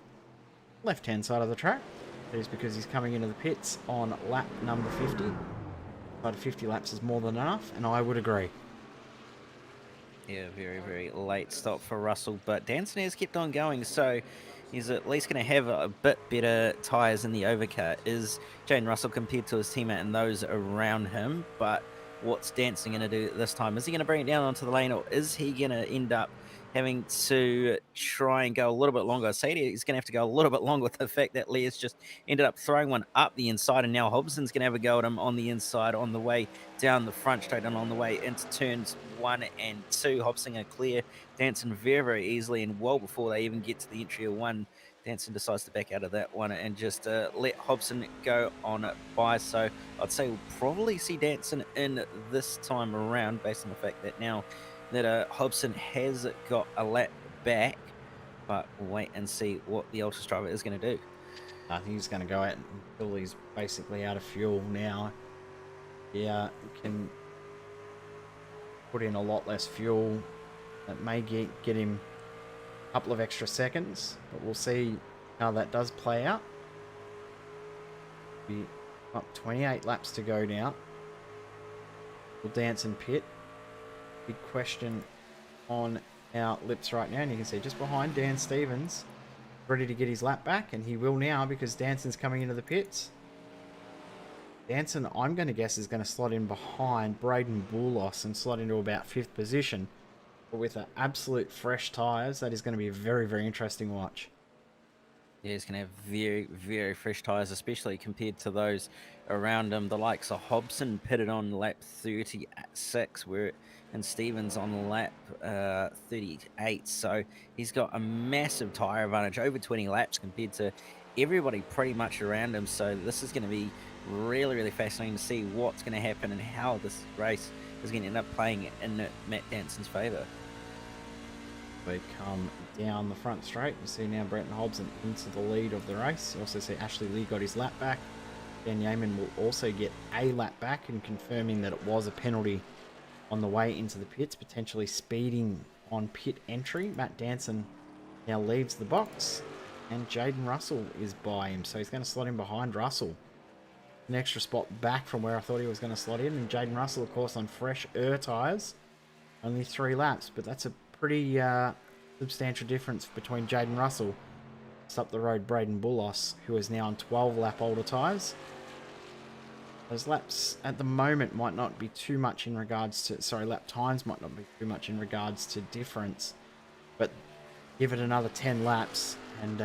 left-hand side of the track. That is because he's coming into the pits on lap number 50. But 50 laps is more than enough, and I would agree. Yeah, very, very late stop for Russell, but Danson has kept on going, so he's at least going to have a bit better tyres in the overcut. Is Jane Russell compared to his teammate and those around him, but what's Danson going to do this time? Is he going to bring it down onto the lane, or is he going to end up having to try and go a little bit longer? Sadie is going to have to go a little bit longer with the fact that Leah's just ended up throwing one up the inside, and now Hobson's going to have a go at him on the inside on the way down the front straight and on the way into turns 1 and 2. Hobson a clear Danson very, very easily, and well before they even get to the entry of 1, Danson decides to back out of that one and just let Hobson go on by. So I'd say we'll probably see Danson in this time around, based on the fact that now that Hobson has got a lap back, but we'll wait and see what the Ultra driver is going to do. I think he's going to go out until he's basically out of fuel now. Yeah, can put in a lot less fuel. That may get him a couple of extra seconds, but we'll see how that does play out. We've got 28 laps to go now. We'll dance and pit. Big question on our lips right now, and you can see just behind Dan Stevens, ready to get his lap back, and he will now because Danson's coming into the pits. Danson, I'm going to guess, is going to slot in behind Braden Boulos and slot into about 5th position. But with absolute fresh tyres, that is going to be a very, very interesting watch. Yeah, he's going to have very, very fresh tyres, especially compared to those around him. The likes of Hobson pitted on lap 36, and Stevens on lap 38. So he's got a massive tyre advantage, over 20 laps compared to everybody pretty much around him. So this is going to be really, really fascinating to see what's going to happen and how this race is going to end up playing in Matt Danson's favour. We come down the front straight. You see now Brenton Hobson into the lead of the race. You also see Ashley Lee got his lap back. Dan Yeaman will also get a lap back, and confirming that it was a penalty on the way into the pits, potentially speeding on pit entry. Matt Danson now leaves the box, and Jaden Russell is by him, so he's going to slot in behind Russell. An extra spot back from where I thought he was going to slot in, and Jaden Russell, of course, on fresh tyres. Only 3 laps, but that's a pretty substantial difference between Jaden Russell. It's up the road Braden Boulos, who is now on 12 lap older tyres. Those laps at the moment might not be too much in regards to, lap times might not be too much in regards to difference, but give it another 10 laps and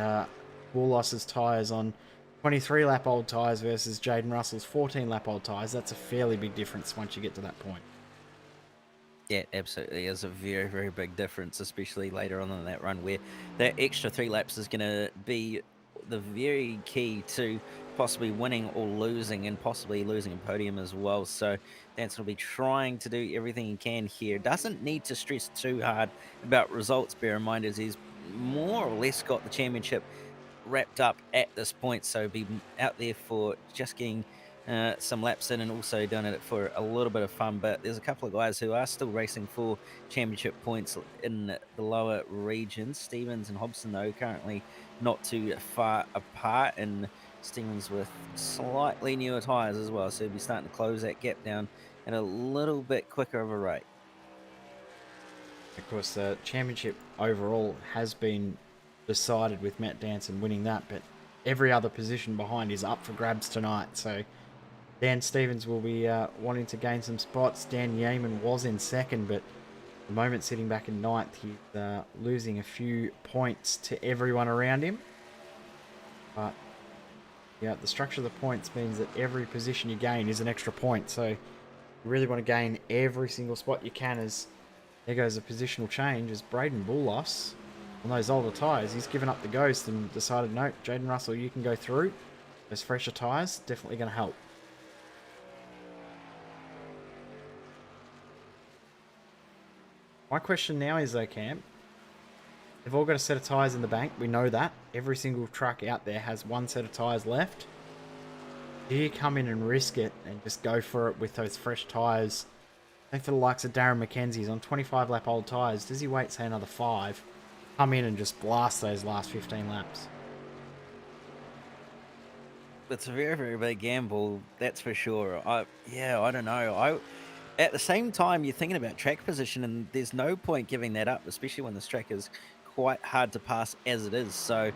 Boulos's tyres on 23 lap old tyres versus Jaden Russell's 14 lap old tyres. That's a fairly big difference once you get to that point. Yeah, absolutely is a very, very big difference, especially later on in that run where that extra 3 laps is going to be the very key to possibly winning or losing, and possibly losing a podium as well. So Danson will be trying to do everything he can here. Doesn't need to stress too hard about results, bear in mind, as he's more or less got the championship wrapped up at this point, so be out there for just getting some laps in and also doing it for a little bit of fun. But there's a couple of guys who are still racing for championship points in the lower regions. Stevens and Hobson, though, currently not too far apart, and Stevens with slightly newer tyres as well, so he'll be starting to close that gap down at a little bit quicker of a rate. Of course, the championship overall has been decided with Matt Danson winning that, but every other position behind is up for grabs tonight. So Dan Stevens will be wanting to gain some spots. Dan Yeaman was in second, but at the moment sitting back in ninth, he's losing a few points to everyone around him. But yeah, the structure of the points means that every position you gain is an extra point. So you really want to gain every single spot you can. As there goes a positional change as Braden Boulos on those older tyres. He's given up the ghost and decided, no, Jaden Russell, you can go through. Those fresher tyres, definitely going to help. My question now is, though, Cam, they've all got a set of tyres in the bank. We know that. Every single truck out there has one set of tyres left. Do you come in and risk it and just go for it with those fresh tyres? I think for the likes of Darren McKenzie's on 25 lap old tyres, does he wait, say, another 5? Come in and just blast those last 15 laps? It's a very, very big gamble, that's for sure. I don't know. at the same time, you're thinking about track position, and there's no point giving that up, especially when this track is quite hard to pass as it is. So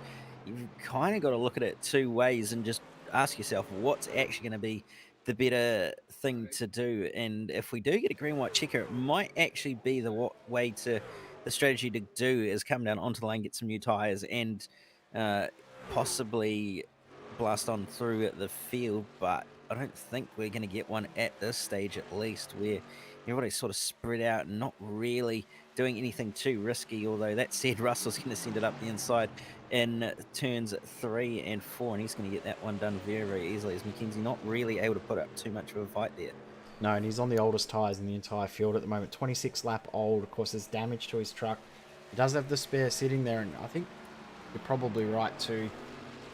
you've kind of got to look at it two ways and just ask yourself what's actually going to be the better thing to do. And if we do get a green white checker, it might actually be way to the strategy to do is come down onto the lane, get some new tires, and uh, possibly blast on through the field. But I don't think we're going to get one at this stage, at least, where everybody's sort of spread out and not really doing anything too risky. Although that said, Russell's going to send it up the inside in turns 3 and 4, and he's going to get that one done very, very easily, as Mackenzie not really able to put up too much of a fight there. No, and he's on the oldest tyres in the entire field at the moment. 26 lap old. Of course, there's damage to his truck. He does have the spare sitting there, and I think you're probably right to...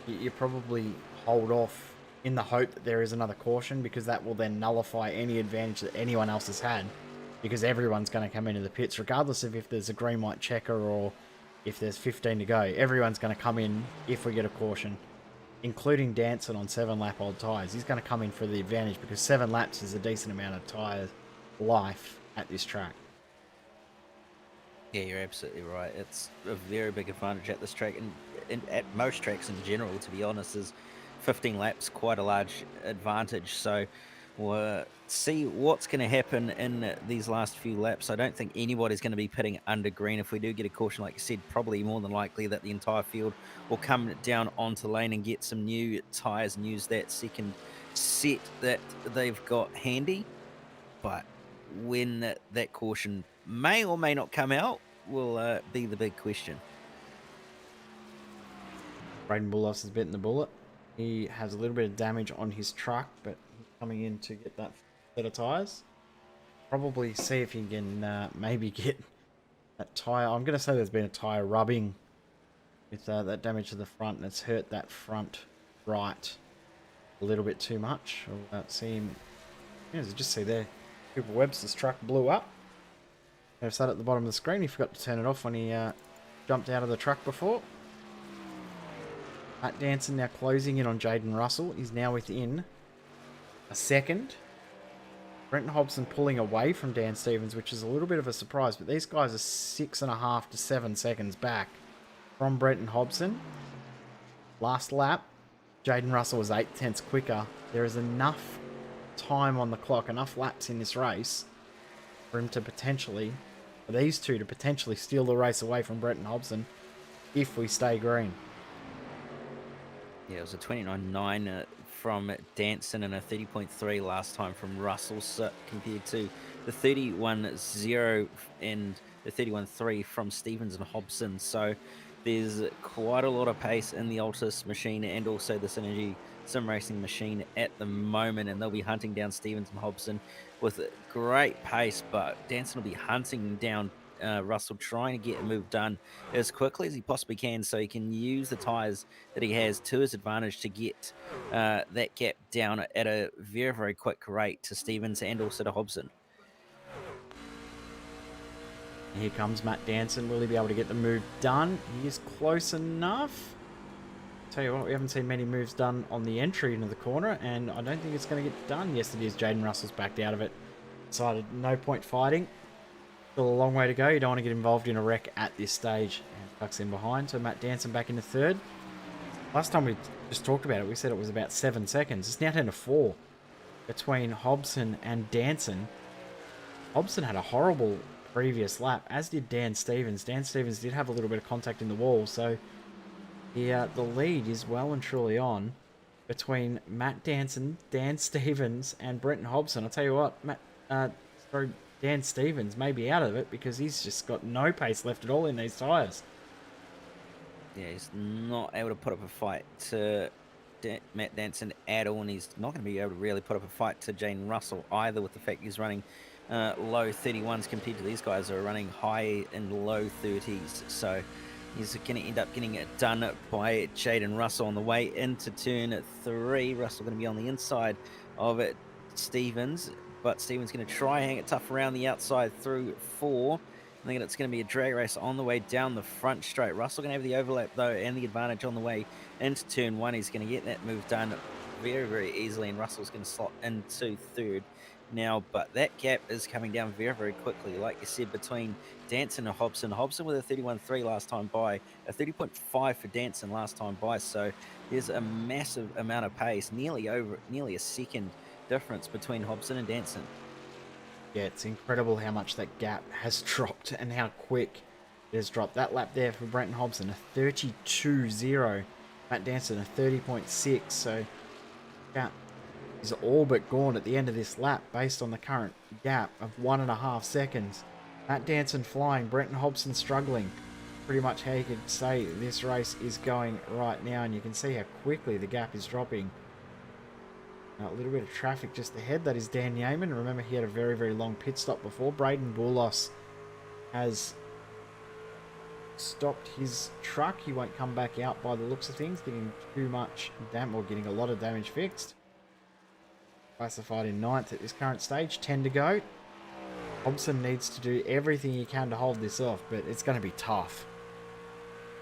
You probably hold off in the hope that there is another caution, because that will then nullify any advantage that anyone else has had, because everyone's going to come into the pits, regardless of if there's a green white checker or if there's 15 to go. Everyone's going to come in if we get a caution, including Danson on 7 lap old tyres. He's going to come in for the advantage, because 7 laps is a decent amount of tyre life at this track. Yeah, you're absolutely right. It's a very big advantage at this track, and at most tracks in general, to be honest, is 15 laps quite a large advantage. So we'll see what's going to happen in these last few laps. I don't think anybody's going to be pitting under green. If we do get a caution, like you said, probably more than likely that the entire field will come down onto the lane and get some new tyres and use that second set that they've got handy. But when that caution may or may not come out will be the big question. Braden Bulos has bitten the bullet. He has a little bit of damage on his truck, but he's coming in to get that set of tyres. Probably see if he can maybe get that tyre. I'm going to say there's been a tyre rubbing with that damage to the front, and it's hurt that front right a little bit too much. I'll see him. Yeah, as you just see there, Cooper Webster's truck blew up. I've sat at the bottom of the screen. He forgot to turn it off when he jumped out of the truck before. Matt Danson now closing in on Jaden Russell. He's now within a second. Brenton Hobson pulling away from Dan Stevens, which is a little bit of a surprise, but these guys are 6.5 to 7 seconds back from Brenton Hobson. Last lap, Jaden Russell was 8/10 quicker. There is enough time on the clock, enough laps in this race for him to potentially, for these two to potentially steal the race away from Brenton Hobson if we stay green. Yeah, it was a 29.9 from Danson and a 30.3 last time from Russell, so compared to the 31.0 and the 31.3 from Stevens and Hobson. So there's quite a lot of pace in the Altus machine and also the Synergy Sim Racing machine at the moment, and they'll be hunting down Stevens and Hobson with great pace, but Danson will be hunting down Russell, trying to get a move done as quickly as he possibly can so he can use the tyres that he has to his advantage to get that gap down at a very, very quick rate to Stevens and also to Hobson. Here comes Matt Danson. Will he be able to get the move done? He is close enough. Tell you what, we haven't seen many moves done on the entry into the corner, and I don't think it's going to get done. Yes, it is. Jaden Russell's backed out of it. Decided no point fighting. Still a long way to go. You don't want to get involved in a wreck at this stage. And tucks in behind. So Matt Danson back into third. Last time we just talked about it, we said it was about 7 seconds. It's now down to 4 between Hobson and Danson. Hobson had a horrible previous lap, as did Dan Stevens. Dan Stevens did have a little bit of contact in the wall, so the lead is well and truly on between Matt Danson, Dan Stevens, and Brenton Hobson. I'll tell you what, Dan Stevens may be out of it because he's just got no pace left at all in these tyres. Yeah, he's not able to put up a fight to Matt Danson at all, and he's not going to be able to really put up a fight to Jane Russell either, with the fact he's running low 31s compared to these guys who are running high and low 30s. So he's going to end up getting it done by Jaden Russell on the way into turn 3. Russell going to be on the inside of it, Stevens, but Stevens going to try hang it tough around the outside through 4. I think it's going to be a drag race on the way down the front straight. Russell going to have the overlap though and the advantage on the way into turn 1. He's going to get that move done very, very easily, and Russell's going to slot into third now, but that gap is coming down very, very quickly. Like you said, between Danson and Hobson. Hobson with a 31.3 last time by, a 30.5 for Danson last time by. So there's a massive amount of pace, nearly a second difference between Hobson and Danson. Yeah, it's incredible how much that gap has dropped and how quick it has dropped. That lap there for Brenton Hobson, a 32.0. Matt Danson, a 30.6. So gap is all but gone at the end of this lap based on the current gap of 1.5 seconds. Matt Danson flying, Brenton Hobson struggling. Pretty much how you could say this race is going right now, and you can see how quickly the gap is dropping. Now, a little bit of traffic just ahead. That is Dan Yeaman. Remember, he had a very, very long pit stop before. Braden Boulos has stopped his truck. He won't come back out by the looks of things, getting too much damage, or getting a lot of damage fixed. Classified in 9th at this current stage, 10 to go. Hobson needs to do everything he can to hold this off, but it's going to be tough.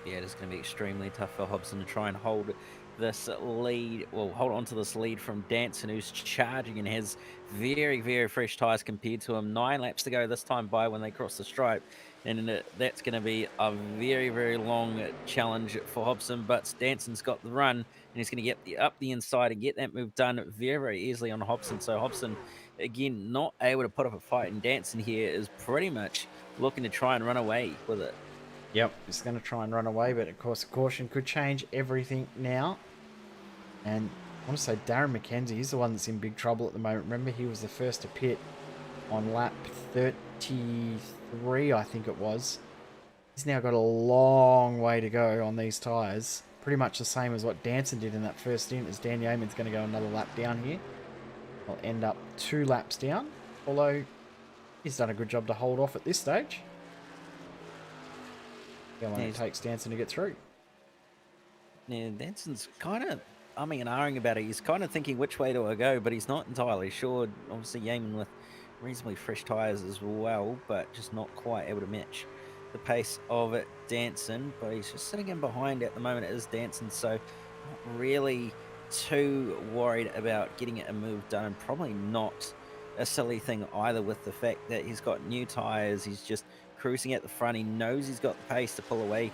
Yeah, it is going to be extremely tough for Hobson to try and hold this lead, well, hold on to this lead from Danson, who's charging and has very, very fresh tyres compared to him. 9 laps to go this time by when they cross the stripe, and that's going to be a very, very long challenge for Hobson, but Danson's got the run, and he's going to get up the inside and get that move done very, very easily on Hobson. So Hobson, again, not able to put up a fight, and Danson here is pretty much looking to try and run away with it. Yep, he's going to try and run away, but of course, caution could change everything now. And I want to say Darren McKenzie, he's the one that's in big trouble at the moment. Remember, he was the first to pit on lap 33, I think it was. He's now got a long way to go on these tyres. Pretty much the same as what Danson did in that first stint, as Dan Yeaman's going to go another lap down here. He'll end up 2 laps down, although he's done a good job to hold off at this stage. How long it takes Danson to get through. Yeah, Danson's kind of umming and ahhing about it. He's kind of thinking, which way do I go? But he's not entirely sure. Obviously, Yeaman with reasonably fresh tyres as well, but just not quite able to match the pace of Danson. But he's just sitting in behind at the moment as Danson, so not really too worried about getting a move done, and probably not a silly thing either with the fact that he's got new tyres. He's just cruising at the front. He knows he's got the pace to pull away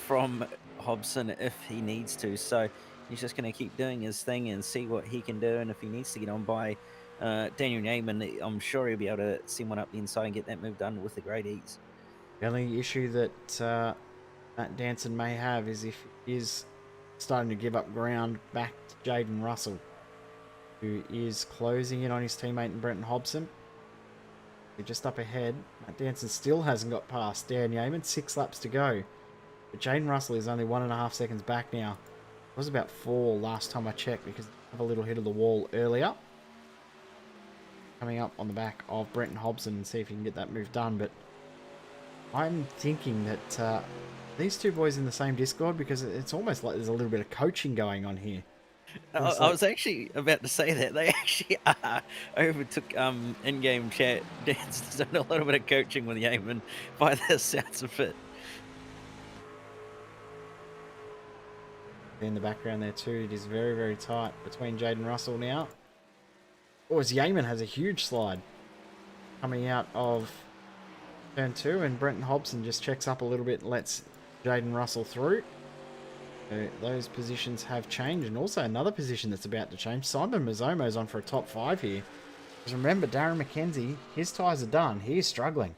from Hobson if he needs to, so he's just going to keep doing his thing and see what he can do. And if he needs to get on by Daniel Yeaman, I'm sure he'll be able to send one up the inside and get that move done with a great ease. The only issue that Matt Danson may have is if he is starting to give up ground back to Jaden Russell, who is closing in on his teammate in Brenton Hobson. They're just up ahead. Matt Danson still hasn't got past Dan Yeaman. 6 laps to go. But Jaden Russell is only 1.5 seconds back now. It was about 4 last time I checked because he had a little hit of the wall earlier. Coming up on the back of Brenton Hobson and see if he can get that move done. But I'm thinking that these two boys in the same Discord, because it's almost like there's a little bit of coaching going on here. I was actually about to say that they actually overtook in-game chat. Danson's done a little bit of coaching with Yeaman by the sounds of it. In the background there too, it is very, very tight between Jaden Russell now. Oh, as Yeaman has a huge slide coming out of turn 2, and Brenton Hobson just checks up a little bit and lets Jaden Russell through. So those positions have changed, and also another position that's about to change. Simon Mazzomo's on for a top 5 here. Because remember, Darren McKenzie, his tyres are done. He is struggling.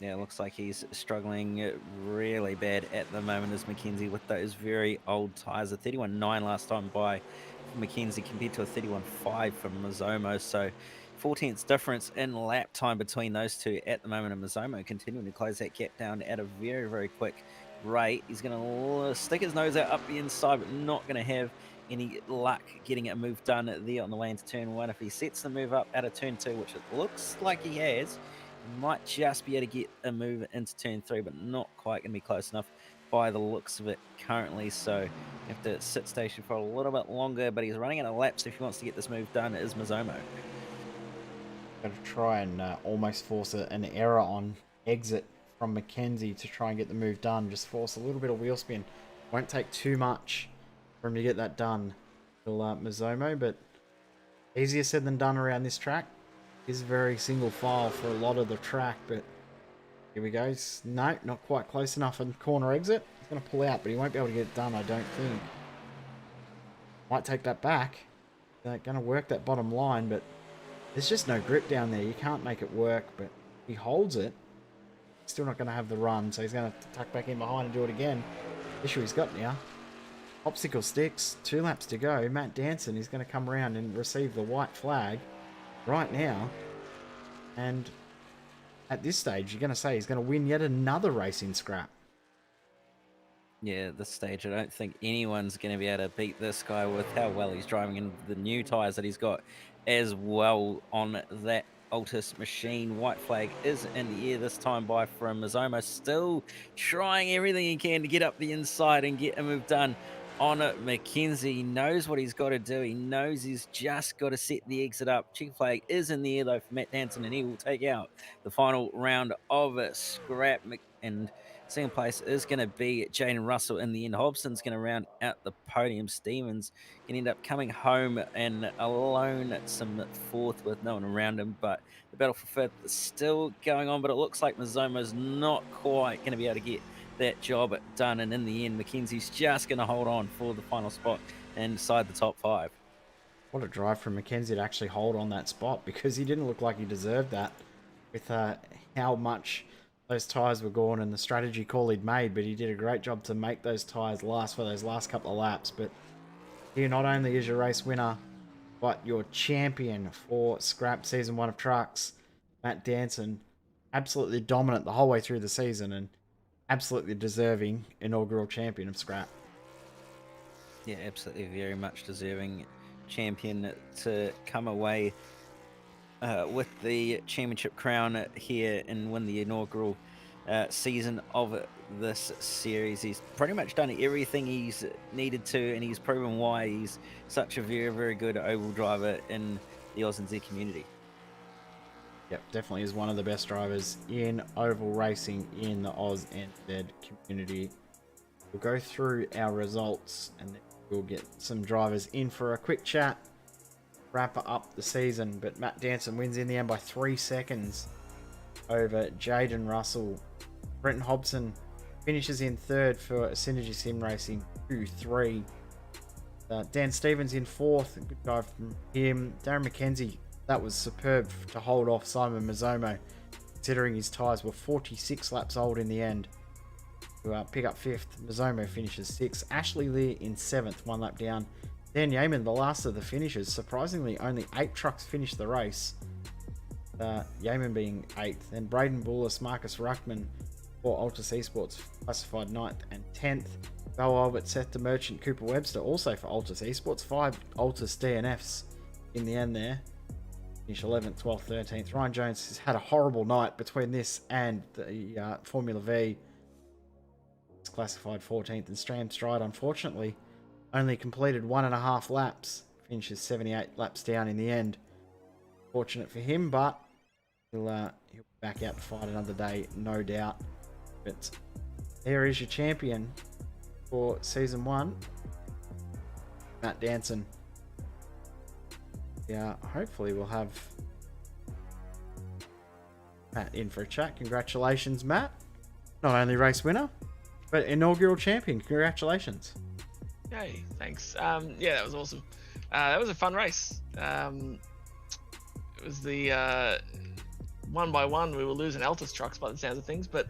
Yeah, it looks like he's struggling really bad at the moment as McKenzie with those very old tyres. A 31.9 last time by McKenzie compared to a 31.5 from Mazzomo. So 14th difference in lap time between those two at the moment. And Mazzomo continuing to close that gap down at a very, very quick rate. He's going to stick his nose out up the inside, but not going to have any luck getting a move done there on the way into turn 1. If he sets the move up out of turn 2, which it looks like he has, might just be able to get a move into turn 3, but not quite going to be close enough by the looks of it currently. So you have to sit station for a little bit longer, but he's running out of laps if he wants to get this move done. It is Mazzomo. Got to try and almost force an error on exit from McKenzie to try and get the move done. Just force a little bit of wheel spin. Won't take too much for him to get that done. Mazzomo, but Easier said than done around this track. Is very single file for a lot of the track, but here we go. No, not quite close enough on corner exit. He's going to pull out, but he won't be able to get it done, I don't think. Might take that back. They're going to work that bottom line, but there's just no grip down there. You can't make it work, but he holds it. Still not going to have the run, so he's going to tuck back in behind and do it again. Issue he's got now. Obstacle sticks, 2 laps to go. Matt Danson is going to come around and receive the white flag right now. And at this stage, you're going to say he's going to win yet another race in scrap. Yeah, at this stage, I don't think anyone's going to be able to beat this guy with how well he's driving and the new tyres that he's got as well on that Altus machine. White flag is in the air this time by from Mizomo, still trying everything he can to get up the inside and get a move done on Mackenzie. He knows what he's got to do. He knows he's just got to set the exit up. Check flag is in the air though for Matt Danson, and he will take out the final round of scrap. And second place is going to be Jaden Russell in the end. Hobson's going to round out the podium. Stevens can end up coming home and alone at some fourth with no one around him. But the battle for fifth is still going on. But it looks like Mizomo's not quite going to be able to get that job done. And in the end, Mackenzie's just going to hold on for the final spot and decide the top 5. What a drive from Mackenzie to actually hold on that spot, because he didn't look like he deserved that with how much those tyres were gone and the strategy call he'd made, but he did a great job to make those tyres last for those last couple of laps. But here not only is your race winner, but your champion for Scrap Season 1 of Trucks, Matt Danson, absolutely dominant the whole way through the season and absolutely deserving inaugural champion of Scrap. Yeah, absolutely, very much deserving champion to come away with the championship crown here and win the inaugural season of this series. He's pretty much done everything he's needed to, and he's proven why he's such a very, very good oval driver in the Oz and Z community. Yep, definitely is one of the best drivers in oval racing in the Oz and Z community. We'll go through our results and then we'll get some drivers in for a quick chat, wrap up the season. But Matt Danson wins in the end by 3 seconds over Jaden Russell. Brenton Hobson finishes in third for Synergy Sim Racing 2-3. Dan Stevens in fourth, a good drive from him. Darren McKenzie, that was superb to hold off Simon Mizomo, considering his tyres were 46 laps old in the end. To pick up fifth, Mizomo finishes sixth. Ashley Lear in seventh, 1 lap down. Dan Yeaman, the last of the finishers. Surprisingly, only 8 trucks finished the race. Yeaman being 8th. Then Braden Bullis, Marcus Ruckman for Altus Esports, classified 9th and 10th. Bell Albert, Seth the Merchant, Cooper Webster, also for Altus Esports. 5 Altus DNFs in the end there. Finish 11th, 12th, 13th. Ryan Jones has had a horrible night between this and the Formula V. It's classified 14th. And Stram Stride, unfortunately, only completed 1.5 laps. Finishes 78 laps down in the end. Fortunate for him, but he'll be back out to fight another day, no doubt. But there is your champion for Season 1, Matt Danson. Yeah, hopefully we'll have Matt in for a chat. Congratulations, Matt. Not only race winner, but inaugural champion. Congratulations. Yay, thanks. Yeah, that was awesome. That was a fun race. It was the one by one we were losing Altus trucks by the sounds of things, but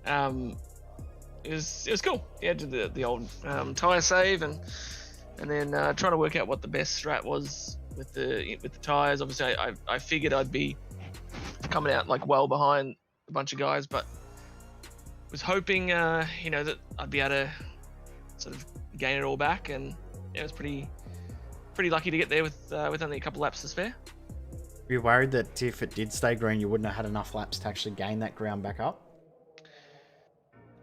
it was cool. Yeah, did the old tire save and then trying to work out what the best strat was with the tires. Obviously, I figured I'd be coming out like well behind a bunch of guys, but was hoping that I'd be able to sort of gain it all back, and yeah, I was pretty lucky to get there with only a couple laps to spare. Were you worried that if it did stay green, you wouldn't have had enough laps to actually gain that ground back up?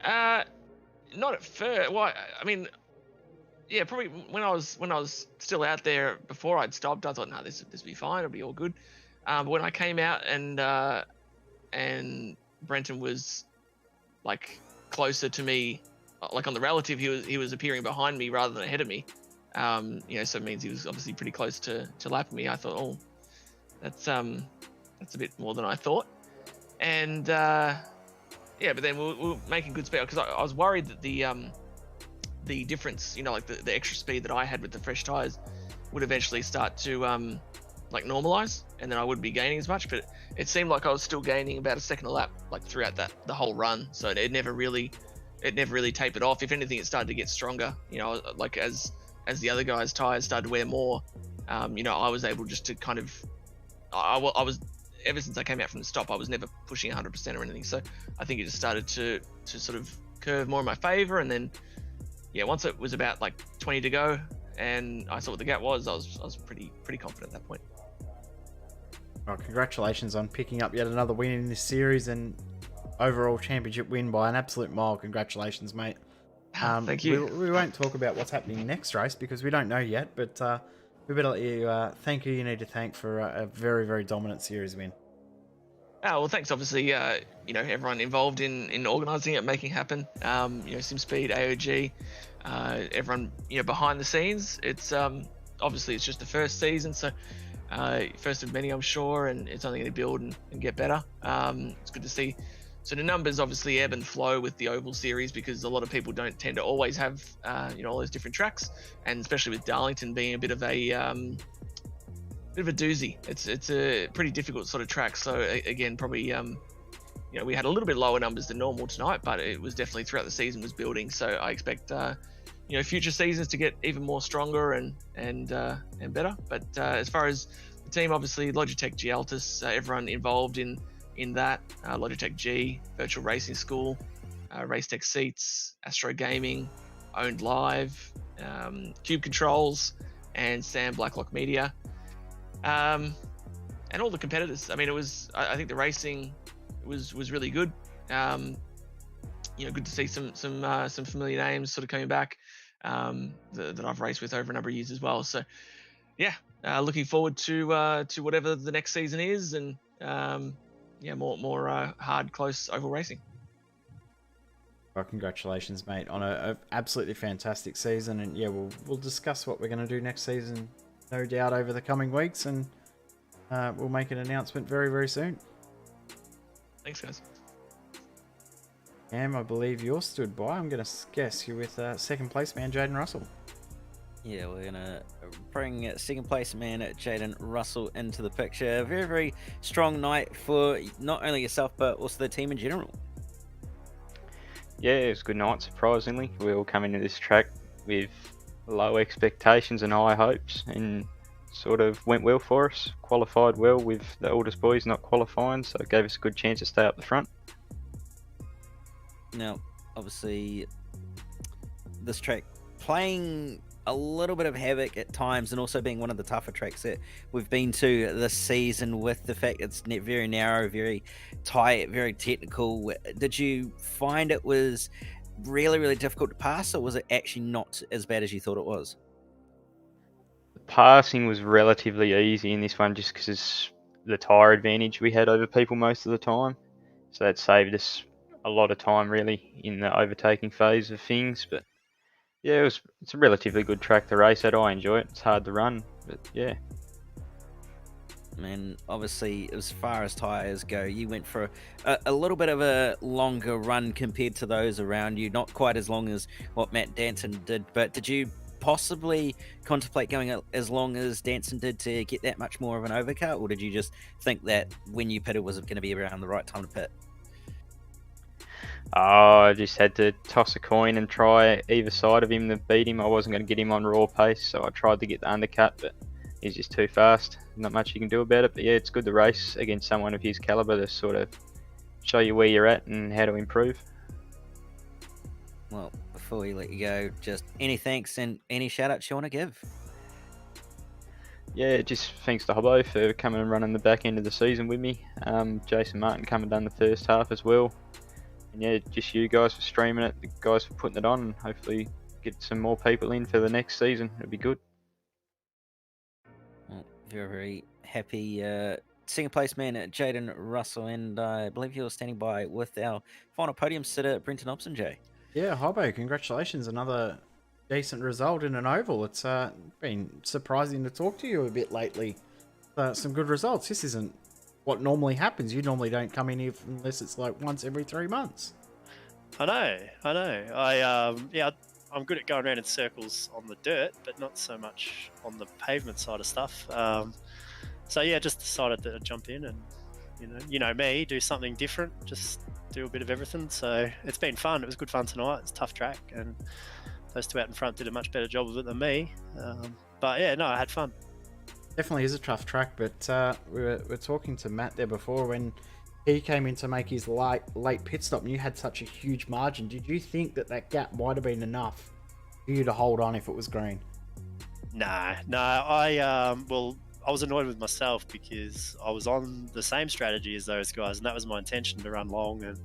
Not at first. Well, I mean, yeah, probably when I was still out there before I'd stopped, I thought, no, this will be fine, it'll be all good. But when I came out and Brenton was like closer to me, like on the relative, he was appearing behind me rather than ahead of me. So it means he was obviously pretty close to lapping me. I thought, oh, that's a bit more than I thought. And but then we were making good speed, because I was worried that the difference, like the extra speed that I had with the fresh tires would eventually start to like normalize, and then I wouldn't be gaining as much. But it seemed like I was still gaining about a second a lap, like throughout the whole run. So it never really tapered off. If anything, it started to get stronger. Like as the other guys' tires started to wear more, I was able just to kind of, I was, ever since I came out from the stop, I was never pushing 100% or anything. So I think it just started to sort of curve more in my favor. And then, once it was about like 20 to go and I saw what the gap was, I was pretty confident at that point. Well, congratulations on picking up yet another win in this series and overall championship win by an absolute mile. Congratulations, mate. Thank you. We won't talk about what's happening next race because we don't know yet, but we better let you thank who you need to thank for a very, very dominant series win. Well, thanks, obviously, everyone involved in organising it, making it happen. SimSpeed, AOG, everyone, behind the scenes. It's obviously it's just the first season, so first of many, I'm sure, and it's only going to build and get better. It's good to see. So the numbers obviously ebb and flow with the oval series, because a lot of people don't tend to always have all those different tracks, and especially with Darlington being a bit of a doozy. It's a pretty difficult sort of track. So again, probably we had a little bit lower numbers than normal tonight, but it was definitely throughout the season was building. So I expect future seasons to get even more stronger and better. But as far as the team, obviously Logitech G Altus, everyone involved in that, Logitech G, Virtual Racing School, Racetech Seats, Astro Gaming, Owned Live, Cube Controls, and Sam Blacklock Media, and all the competitors. I mean, I think the racing was really good. Good to see some familiar names sort of coming back that I've raced with over a number of years as well. So looking forward to whatever the next season is, and more hard, close oval racing. Well, congratulations, mate, on a absolutely fantastic season. And we'll discuss what we're going to do next season, no doubt, over the coming weeks, and we'll make an announcement very, very soon. Thanks, guys. Cam, I believe you're stood by. I'm going to guess you're with second place man Jaden Russell. Yeah, we're going to bring second place man Jaden Russell into the picture. A very, very strong night for not only yourself, but also the team in general. Yeah, it was a good night, surprisingly. We all come into this track with low expectations and high hopes, and sort of went well for us. Qualified well with the oldest boys not qualifying, so it gave us a good chance to stay up the front. Now, obviously, this track playing a little bit of havoc at times, and also being one of the tougher tracks that we've been to this season, with the fact it's very narrow, very tight, very technical. Did you find it was really, really difficult to pass, or was it actually not as bad as you thought it was? The passing was relatively easy in this one, just because the tyre advantage we had over people most of the time. So that saved us a lot of time, really, in the overtaking phase of things. But yeah, it's a relatively good track to race at. I enjoy it. It's hard to run, but yeah. And obviously, as far as tyres go, you went for a little bit of a longer run compared to those around you. Not quite as long as what Matt Danson did, but did you possibly contemplate going as long as Danson did to get that much more of an overcut, or did you just think that when you pitted was it going to be around the right time to pit? I just had to toss a coin and try either side of him to beat him. I wasn't going to get him on raw pace, so I tried to get the undercut, but he's just too fast. Not much you can do about it. But yeah, it's good to race against someone of his caliber to sort of show you where you're at and how to improve. Well, before we let you go, just any thanks and any shout outs you want to give? Yeah, just thanks to Hobbo for coming and running the back end of the season with me. Jason Martin come and done the first half as well. And yeah, just you guys for streaming it, the guys for putting it on, and hopefully get some more people in for the next season. It'll be good. Well, very, very happy second place man Jaden Russell, and I believe you're standing by with our final podium sitter, Brenton Obson, Jay. Yeah, Hobbo, congratulations. Another decent result in an oval. It's been surprising to talk to you a bit lately. Some good results. This isn't what normally happens. You normally don't come in here unless it's like once every 3 months. I know. I'm good at going around in circles on the dirt, but not so much on the pavement side of stuff. So yeah, just decided to jump in and, you know me, do something different, just do a bit of everything. So it's been fun. It was good fun tonight. It's a tough track, and those two out in front did a much better job of it than me. But yeah, no, I had fun. Definitely is a tough track, but we were talking to Matt there before when he came in to make his late pit stop, and you had such a huge margin. Did you think that gap might have been enough for you to hold on if it was green? No. I was annoyed with myself because I was on the same strategy as those guys, and that was my intention, to run long and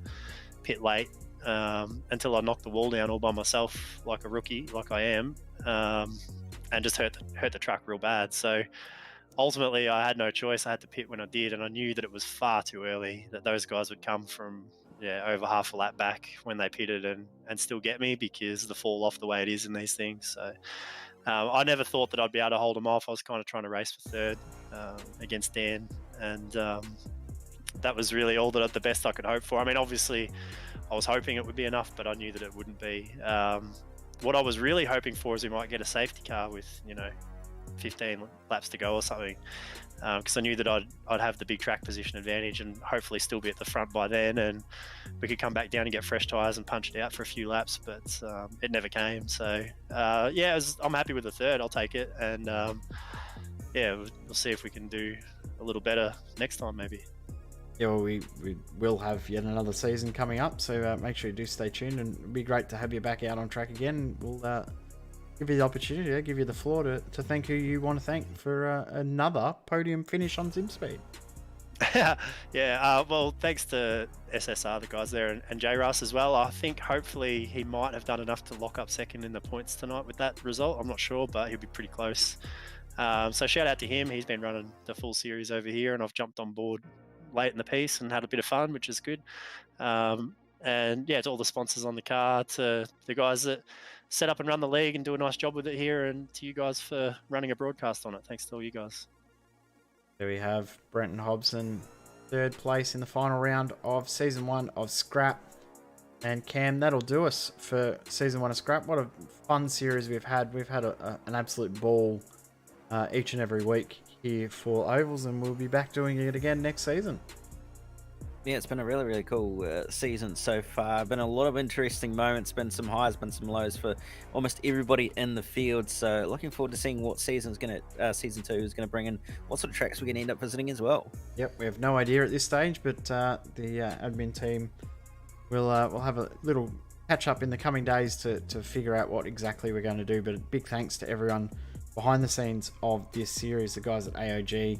pit late until I knocked the wall down all by myself like a rookie, like I am, and just hurt the truck real bad. So ultimately, I had no choice. I had to pit when I did, and I knew that it was far too early, that those guys would come from over half a lap back when they pitted and still get me because of the fall off the way it is in these things. So I never thought that I'd be able to hold them off. I was kind of trying to race for third against Dan, and that was really all the best I could hope for. I mean, obviously, I was hoping it would be enough, but I knew that it wouldn't be. What I was really hoping for is we might get a safety car with 15 laps to go or something, because I knew that I'd have the big track position advantage and hopefully still be at the front by then, and we could come back down and get fresh tyres and punch it out for a few laps, but it never came. So I'm happy with the third. I'll take it, and we'll see if we can do a little better next time maybe. Yeah, well, we will have yet another season coming up, so make sure you do stay tuned, and it'd be great to have you back out on track again. We'll give you the opportunity, give you the floor to thank who you want to thank for another podium finish on SimSpeed. Well, thanks to SSR, the guys there, and J Russ as well. I think hopefully he might have done enough to lock up second in the points tonight with that result. I'm not sure, but he'll be pretty close. So shout out to him. He's been running the full series over here, and I've jumped on board late in the piece and had a bit of fun, which is good. And yeah, to all the sponsors on the car, to the guys that set up and run the league and do a nice job with it here, and to you guys for running a broadcast on it. Thanks to all you guys. There we have Brenton Hobson, third place in the final round of season 1 of Scrap. And Cam, that'll do us for season 1 of Scrap. What a fun series we've had. We've had an absolute ball each and every week here for Ovals, and we'll be back doing it again next season. Yeah, it's been a really, really cool season so far. Been a lot of interesting moments, been some highs, been some lows for almost everybody in the field. So looking forward to seeing what season 2 is going to bring in, what sort of tracks we're going to end up visiting as well. Yep, we have no idea at this stage, but the admin team will have a little catch up in the coming days to figure out what exactly we're going to do. But a big thanks to everyone behind the scenes of this series, the guys at AOG,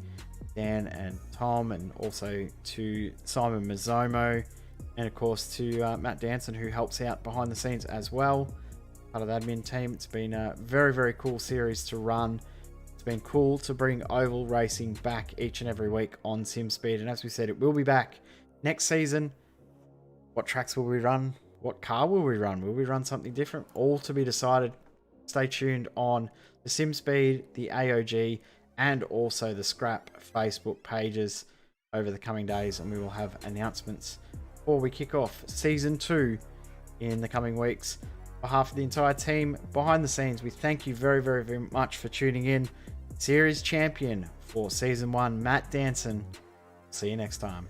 Dan and Tom, and also to Simon Mazzomo, and of course to Matt Danson, who helps out behind the scenes as well, part of the admin team. It's been a very, very cool series to run. It's been cool to bring oval racing back each and every week on SimSpeed, and as we said, it will be back next season. What tracks will we run? What car will we run? Will we run something different? All to be decided. Stay tuned on the SimSpeed, the AOG, and also the Scrap Facebook pages over the coming days, and we will have announcements before we kick off season 2 in the coming weeks. On behalf of the entire team behind the scenes, we thank you very, very, very much for tuning in. Series champion for season 1, Matt Danson. See you next time.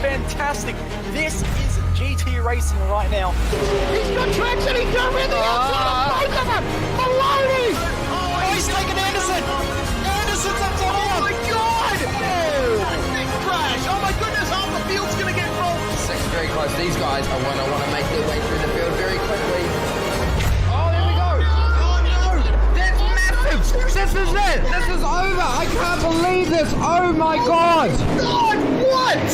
Fantastic. This is GT racing right now. He's got traction, he's got really outside of both of them. Maloney! Oh, he's taken Anderson. Anderson's up to him. Oh my god! Big crash! Oh my goodness, half the field's gonna get rolled. Second very close. These guys are want to make their way through the field very quickly. Oh, here we go. Oh no! That's massive! This is it. This is over. I can't believe this. Oh my god. God, what?